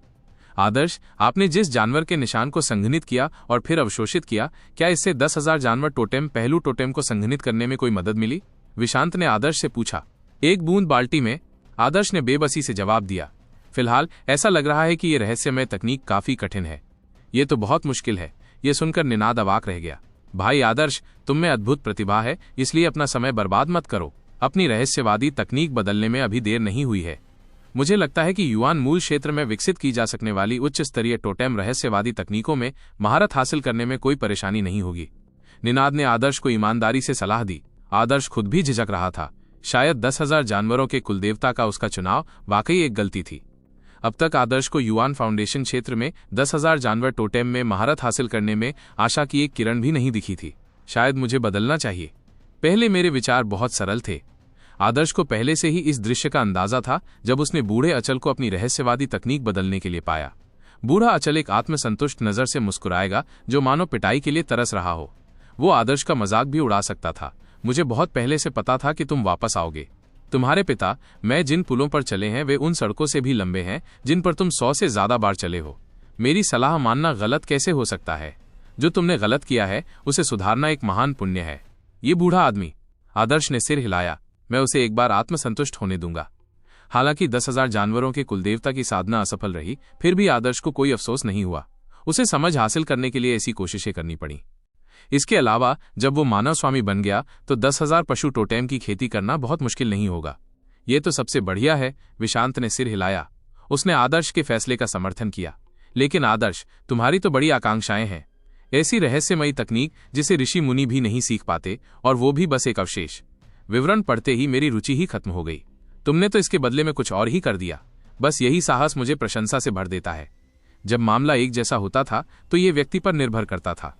Speaker 1: आदर्श, आपने जिस जानवर के निशान को संघनित किया और फिर अवशोषित किया, क्या इससे 10,000 जानवर टोटेम पहलू टोटेम को संघनित करने में कोई मदद मिली? विशांत ने आदर्श से पूछा। एक बूंद बाल्टी में, आदर्श ने बेबसी से जवाब दिया। फिलहाल ऐसा लग रहा है कि यह रहस्यमय तकनीक काफी कठिन है। ये तो बहुत मुश्किल है। ये सुनकर निनाद अवाक रह गया। भाई आदर्श, तुम में अद्भुत प्रतिभा है, इसलिए अपना समय बर्बाद मत करो। अपनी रहस्यवादी तकनीक बदलने में अभी देर नहीं हुई है। मुझे लगता है कि युवान मूल क्षेत्र में विकसित की जा सकने वाली उच्च स्तरीय टोटेम रहस्यवादी तकनीकों में महारत हासिल करने में कोई परेशानी नहीं होगी। निनाद ने आदर्श को ईमानदारी से सलाह दी। आदर्श खुद भी झिझक रहा था। शायद 10,000 जानवरों के कुलदेवता का उसका चुनाव वाकई एक गलती थी। अब तक आदर्श को युवान फाउंडेशन क्षेत्र में 10,000 जानवर टोटेम में महारत हासिल करने में आशा की एक किरण भी नहीं दिखी थी। शायद मुझे बदलना चाहिए। पहले मेरे विचार बहुत सरल थे। आदर्श को पहले से ही इस दृश्य का अंदाजा था जब उसने बूढ़े अचल को अपनी रहस्यवादी तकनीक बदलने के लिए पाया। बूढ़ा अचल एक आत्मसंतुष्ट नजर से मुस्कुराएगा जो मानो पिटाई के लिए तरस रहा हो। वो आदर्श का मजाक भी उड़ा सकता था। मुझे बहुत पहले से पता था कि तुम वापस आओगे। तुम्हारे पिता, मैं जिन पुलों पर चले हैं वे उन सड़कों से भी लंबे हैं जिन पर तुम 100 से ज्यादा बार चले हो। मेरी सलाह मानना गलत कैसे हो सकता है? जो तुमने गलत किया है उसे सुधारना एक महान पुण्य है। ये बूढ़ा आदमी, आदर्श ने सिर हिलाया, मैं उसे एक बार आत्मसंतुष्ट होने दूंगा। हालांकि 10,000 जानवरों के कुलदेवता की साधना असफल रही, फिर भी आदर्श को कोई अफसोस नहीं हुआ। उसे समझ हासिल करने के लिए ऐसी कोशिशें करनी पड़ी। इसके अलावा जब वो मानव स्वामी बन गया तो 10,000 पशु टोटेम की खेती करना बहुत मुश्किल नहीं होगा। ये तो सबसे बढ़िया है। विशांत ने सिर हिलाया। उसने आदर्श के फैसले का समर्थन किया। लेकिन आदर्श, तुम्हारी तो बड़ी आकांक्षाएं हैं। ऐसी रहस्यमयी तकनीक जिसे ऋषि मुनि भी नहीं सीख पाते, और वो भी बस एक अवशेष। विवरण पढ़ते ही मेरी रुचि ही खत्म हो गई। तुमने तो इसके बदले में कुछ और ही कर दिया। बस यही साहस मुझे प्रशंसा से भर देता है। जब मामला एक जैसा होता था तो ये व्यक्ति पर निर्भर करता था।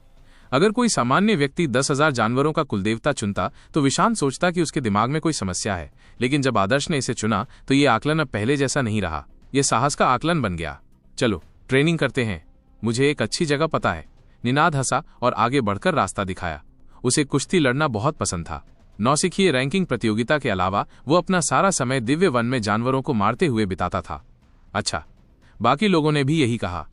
Speaker 1: अगर कोई सामान्य व्यक्ति 10,000 जानवरों का कुलदेवता चुनता तो विशांत सोचता कि उसके दिमाग में कोई समस्या है। लेकिन जब आदर्श ने इसे चुना तो ये आकलन अब पहले जैसा नहीं रहा। यह साहस का आकलन बन गया। चलो ट्रेनिंग करते हैं, मुझे एक अच्छी जगह पता है। निनाद हंसा और आगे बढ़कर रास्ता दिखाया। उसे कुश्ती लड़ना बहुत पसंद था। नौसिखिए रैंकिंग प्रतियोगिता के अलावा वो अपना सारा समय दिव्य वन में जानवरों को मारते हुए बिताता था। अच्छा, बाकी लोगों ने भी यही कहा।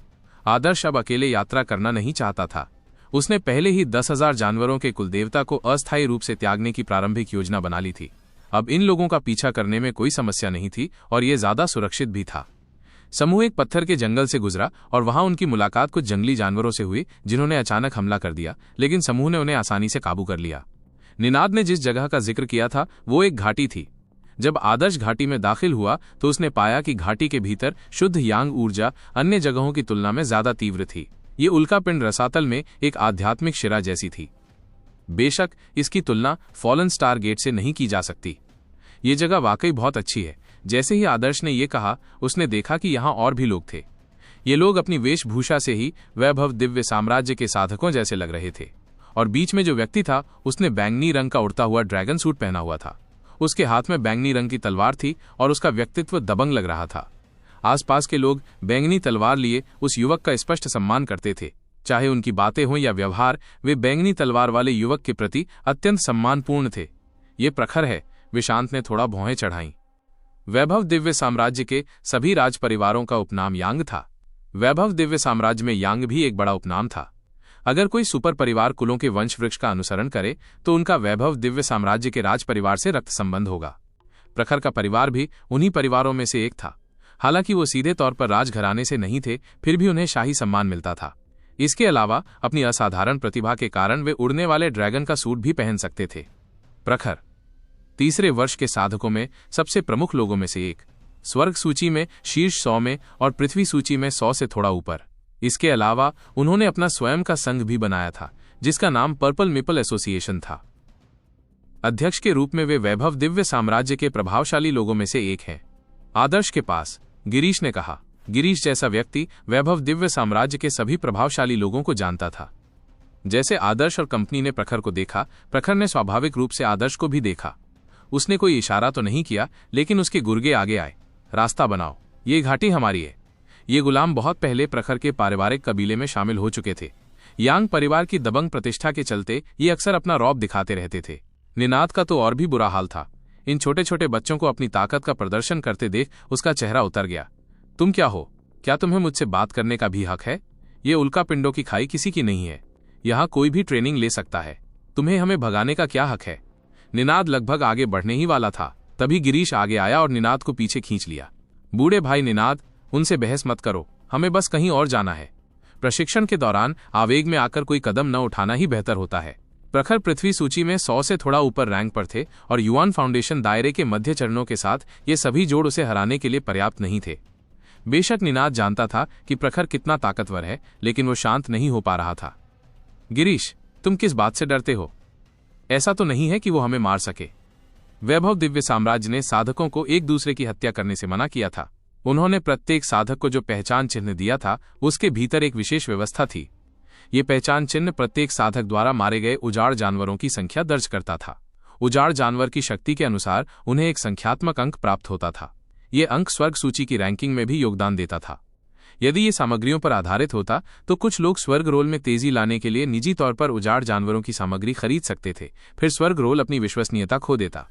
Speaker 1: आदर्श अब अकेले यात्रा करना नहीं चाहता था। उसने पहले ही 10,000 जानवरों के कुलदेवता को अस्थायी रूप से त्यागने की प्रारंभिक योजना बना ली थी। अब इन लोगों का पीछा करने में कोई समस्या नहीं थी और ये ज्यादा सुरक्षित भी था। समूह एक पत्थर के जंगल से गुजरा और वहां उनकी मुलाकात कुछ जंगली जानवरों से हुई जिन्होंने अचानक हमला कर दिया, लेकिन समूह ने उन्हें आसानी से काबू कर लिया। निनाद ने जिस जगह का जिक्र किया था वो एक घाटी थी। जब आदर्श घाटी में दाखिल हुआ तो उसने पाया कि घाटी के भीतर शुद्ध यांग ऊर्जा अन्य जगहों की तुलना में ज्यादा तीव्र थी। ये उल्कापिंड रसातल में एक आध्यात्मिक शिरा जैसी थी। बेशक इसकी तुलना फॉलन स्टार गेट से नहीं की जा सकती। ये जगह वाकई बहुत अच्छी है। जैसे ही आदर्श ने ये कहा, उसने देखा कि यहाँ और भी लोग थे। ये लोग अपनी वेशभूषा से ही वैभव दिव्य साम्राज्य के साधकों जैसे लग रहे थे। और बीच में जो व्यक्ति था उसने बैंगनी रंग का उड़ता हुआ ड्रैगन सूट पहना हुआ था। उसके हाथ में बैंगनी रंग की तलवार थी और उसका व्यक्तित्व दबंग लग रहा था। आसपास के लोग बैंगनी तलवार लिए उस युवक का स्पष्ट सम्मान करते थे। चाहे उनकी बातें हों या व्यवहार, वे बैंगनी तलवार वाले युवक के प्रति अत्यंत सम्मानपूर्ण थे। ये प्रखर है, विशांत ने थोड़ा भौहें चढ़ाईं। वैभव दिव्य साम्राज्य के सभी राज परिवारों का उपनाम यांग था। वैभव दिव्य साम्राज्य में यांग भी एक बड़ा उपनाम था। अगर कोई सुपर परिवार कुलों के वंश वृक्ष का अनुसरण करे तो उनका वैभव दिव्य साम्राज्य के राज परिवार से रक्त संबंध होगा। प्रखर का परिवार भी उन्हीं परिवारों में से एक था। हालांकि वो सीधे तौर पर राजघराने से नहीं थे, फिर भी उन्हें शाही सम्मान मिलता था। इसके अलावा अपनी असाधारण प्रतिभा के कारण वे उड़ने वाले ड्रैगन का सूट भी पहन सकते थे। प्रखर तीसरे वर्ष के साधकों में सबसे प्रमुख लोगों में से एक, स्वर्ग सूची में शीर्ष 100 में और पृथ्वी सूची में 100 से थोड़ा ऊपर। इसके अलावा उन्होंने अपना स्वयं का संघ भी बनाया था, जिसका नाम पर्पल मेपल एसोसिएशन था। अध्यक्ष के रूप में वे वैभव दिव्य साम्राज्य के प्रभावशाली लोगों में से एक हैं। आदर्श के पास, गिरीश ने कहा। गिरीश जैसा व्यक्ति वैभव दिव्य साम्राज्य के सभी प्रभावशाली लोगों को जानता था। जैसे आदर्श और कंपनी ने प्रखर को देखा, प्रखर ने स्वाभाविक रूप से आदर्श को भी देखा। उसने कोई इशारा तो नहीं किया, लेकिन उसके गुर्गे आगे आए। रास्ता बनाओ, ये घाटी हमारी है। ये गुलाम बहुत पहले प्रखर के पारिवारिक कबीले में शामिल हो चुके थे। यांग परिवार की दबंग प्रतिष्ठा के चलते ये अक्सर अपना रौब दिखाते रहते थे। निनाद का तो और भी बुरा हाल था। इन छोटे छोटे बच्चों को अपनी ताकत का प्रदर्शन करते देख उसका चेहरा उतर गया। तुम क्या हो? क्या तुम्हें मुझसे बात करने का भी हक है? ये उल्का पिंडों की खाई किसी की नहीं है। यहाँ कोई भी ट्रेनिंग ले सकता है। तुम्हें हमें भगाने का क्या हक है? निनाद लगभग आगे बढ़ने ही वाला था, तभी गिरीश आगे आया और निनाद को पीछे खींच लिया। बूढ़े भाई निनाद, उनसे बहस मत करो, हमें बस कहीं और जाना है। प्रशिक्षण के दौरान आवेग में आकर कोई कदम न उठाना ही बेहतर होता है। प्रखर पृथ्वी सूची में 100 से थोड़ा ऊपर रैंक पर थे और युवान फाउंडेशन दायरे के मध्य चरणों के साथ ये सभी जोड़ उसे हराने के लिए पर्याप्त नहीं थे। बेशक निनाद जानता था कि प्रखर कितना ताकतवर है, लेकिन वो शांत नहीं हो पा रहा था। गिरीश, तुम किस बात से डरते हो? ऐसा तो नहीं है कि वो हमें मार सके। वैभव दिव्य साम्राज्य ने साधकों को एक दूसरे की हत्या करने से मना किया था। उन्होंने प्रत्येक साधक को जो पहचान चिन्ह दिया था, उसके भीतर एक विशेष व्यवस्था थी। ये पहचान चिन्ह प्रत्येक साधक द्वारा मारे गए उजाड़ जानवरों की संख्या दर्ज करता था। उजाड़ जानवर की शक्ति के अनुसार उन्हें एक संख्यात्मक अंक प्राप्त होता था। ये अंक स्वर्ग सूची की रैंकिंग में भी योगदान देता था। यदि ये सामग्रियों पर आधारित होता तो कुछ लोग स्वर्ग रोल में तेजी लाने के लिए निजी तौर पर उजाड़ जानवरों की सामग्री खरीद सकते थे। फिर स्वर्ग रोल अपनी विश्वसनीयता खो देता।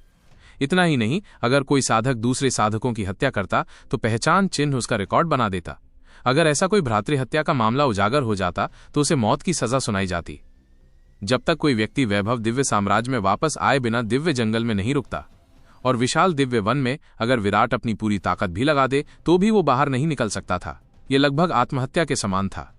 Speaker 1: इतना ही नहीं, अगर कोई साधक दूसरे साधकों की हत्या करता तो पहचान चिन्ह उसका रिकॉर्ड बना देता। अगर ऐसा कोई भ्रातृहत्या का मामला उजागर हो जाता तो उसे मौत की सजा सुनाई जाती। जब तक कोई व्यक्ति वैभव दिव्य साम्राज्य में वापस आए बिना दिव्य जंगल में नहीं रुकता और विशाल दिव्य वन में अगर विराट अपनी पूरी ताकत भी लगा दे तो भी वो बाहर नहीं निकल सकता था। ये लगभग आत्महत्या के समान था।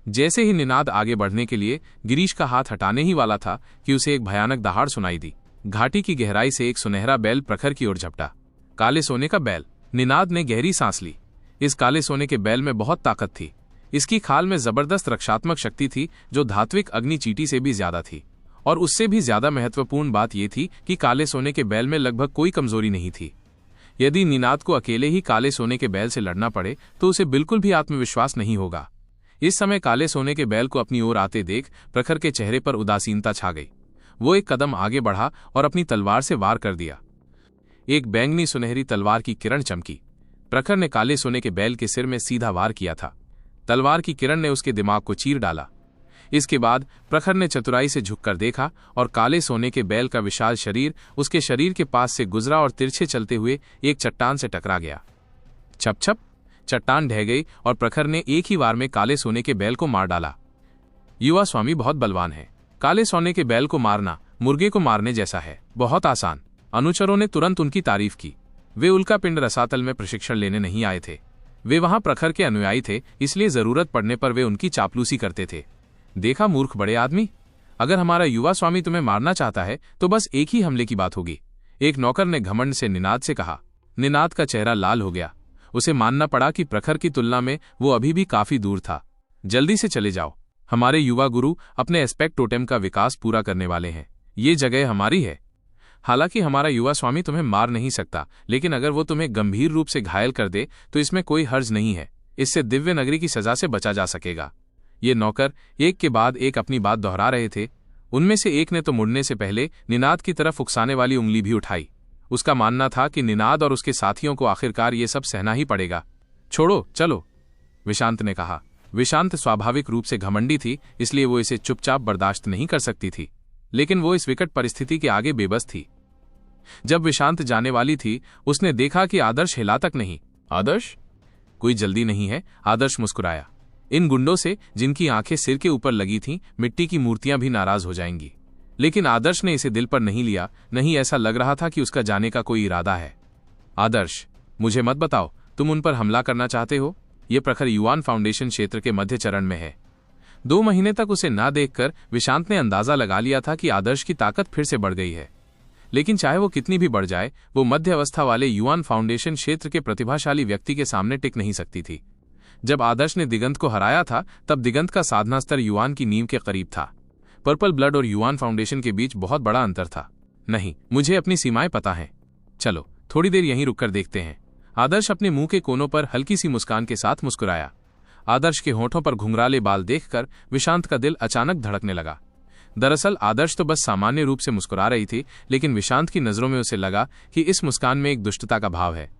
Speaker 1: जैसे ही निनाद आगे बढ़ने के लिए गिरीश का हाथ हटाने ही वाला था कि उसे एक भयानक दहाड़ सुनाई दी। घाटी की गहराई से एक सुनहरा बैल प्रखर की ओर झपटा। काले सोने का बैल। निनाद ने गहरी सांस ली। इस काले सोने के बैल में बहुत ताकत थी। इसकी खाल में जबरदस्त रक्षात्मक शक्ति थी जो धात्विक अग्नि चींटी से भी ज्यादा थी। और उससे भी ज्यादा महत्वपूर्ण बात यह थी कि काले सोने के बैल में लगभग कोई कमजोरी नहीं थी। यदि निनाद को अकेले ही काले सोने के बैल से लड़ना पड़े तो उसे बिल्कुल भी आत्मविश्वास नहीं होगा। इस समय काले सोने के बैल को अपनी ओर आते देख प्रखर के चेहरे पर उदासीनता छा गई। वो एक कदम आगे बढ़ा और अपनी तलवार से वार कर दिया। एक बैंगनी सुनहरी तलवार की किरण चमकी। प्रखर ने काले सोने के बैल के सिर में सीधा वार किया था। तलवार की किरण ने उसके दिमाग को चीर डाला। इसके बाद प्रखर ने चतुराई से झुककर देखा और काले सोने के बैल का विशाल शरीर उसके शरीर के पास से गुजरा और तिरछे चलते हुए एक चट्टान से टकरा गया। छप छप, चट्टान ढह गई और प्रखर ने एक ही वार में काले सोने के बैल को मार डाला। युवा स्वामी बहुत बलवान है। काले सोने के बैल को मारना मुर्गे को मारने जैसा है, बहुत आसान। अनुचरों ने तुरंत उनकी तारीफ की। वे उल्का पिंड रसातल में प्रशिक्षण लेने नहीं आए थे। वे वहां प्रखर के अनुयायी थे, इसलिए जरूरत पड़ने पर वे उनकी चापलूसी करते थे। देखा मूर्ख बड़े आदमी, अगर हमारा युवा स्वामी तुम्हें मारना चाहता है तो बस एक ही हमले की बात होगी, एक नौकर ने घमंड से निनाद से कहा। निनाद का चेहरा लाल हो गया। उसे मानना पड़ा कि प्रखर की तुलना में वो अभी भी काफी दूर था। जल्दी से चले जाओ, हमारे युवा गुरु अपने एस्पेक्ट टोटेम का विकास पूरा करने वाले हैं। ये जगह हमारी है। हालांकि हमारा युवा स्वामी तुम्हें मार नहीं सकता, लेकिन अगर वो तुम्हें गंभीर रूप से घायल कर दे तो इसमें कोई हर्ज नहीं है। इससे दिव्य नगरी की सजा से बचा जा सकेगा। ये नौकर एक के बाद एक अपनी बात दोहरा रहे थे। उनमें से एक ने तो मुड़ने से पहले निनाद की तरफ उकसाने वाली उंगली भी उठाई। उसका मानना था कि निनाद और उसके साथियों को आखिरकार ये सब सहना ही पड़ेगा। छोड़ो, चलो, विशांत ने कहा। विशांत स्वाभाविक रूप से घमंडी थी, इसलिए वो इसे चुपचाप बर्दाश्त नहीं कर सकती थी, लेकिन वो इस विकट परिस्थिति के आगे बेबस थी। जब विशांत जाने वाली थी, उसने देखा कि आदर्श हिला तक नहीं। आदर्श? कोई जल्दी नहीं है, आदर्श मुस्कुराया। इन गुंडों से, जिनकी आंखें सिर के ऊपर लगी थीं, मिट्टी की मूर्तियां भी नाराज हो जाएंगी। लेकिन आदर्श ने इसे दिल पर नहीं लिया, नहीं ऐसा लग रहा था कि उसका जाने का कोई इरादा है। आदर्श, मुझे मत बताओ, तुम उन पर हमला करना चाहते हो? यह प्रखर युवान फाउंडेशन क्षेत्र के मध्य चरण में है। 2 महीने तक उसे ना देखकर विशांत ने अंदाजा लगा लिया था कि आदर्श की ताकत फिर से बढ़ गई है। लेकिन चाहे वो कितनी भी बढ़ जाए, वो मध्य अवस्था वाले युवान फाउंडेशन क्षेत्र के प्रतिभाशाली व्यक्ति के सामने टिक नहीं सकती थी। जब आदर्श ने दिगंत को हराया था, तब दिगंत का साधना स्तर युवान की नींव के करीब था। पर्पल ब्लड और युवान फाउंडेशन के बीच बहुत बड़ा अंतर था। नहीं, मुझे अपनी सीमाएं पता हैं। चलो, थोड़ी देर यहीं रुककर देखते हैं। आदर्श अपने मुंह के कोनों पर हल्की सी मुस्कान के साथ मुस्कुराया। आदर्श के होठों पर घुंघराले बाल देखकर विशांत का दिल अचानक धड़कने लगा। दरअसल आदर्श तो बस सामान्य रूप से मुस्कुरा रही थी, लेकिन विशांत की नजरों में उसे लगा कि इस मुस्कान में एक दुष्टता का भाव है।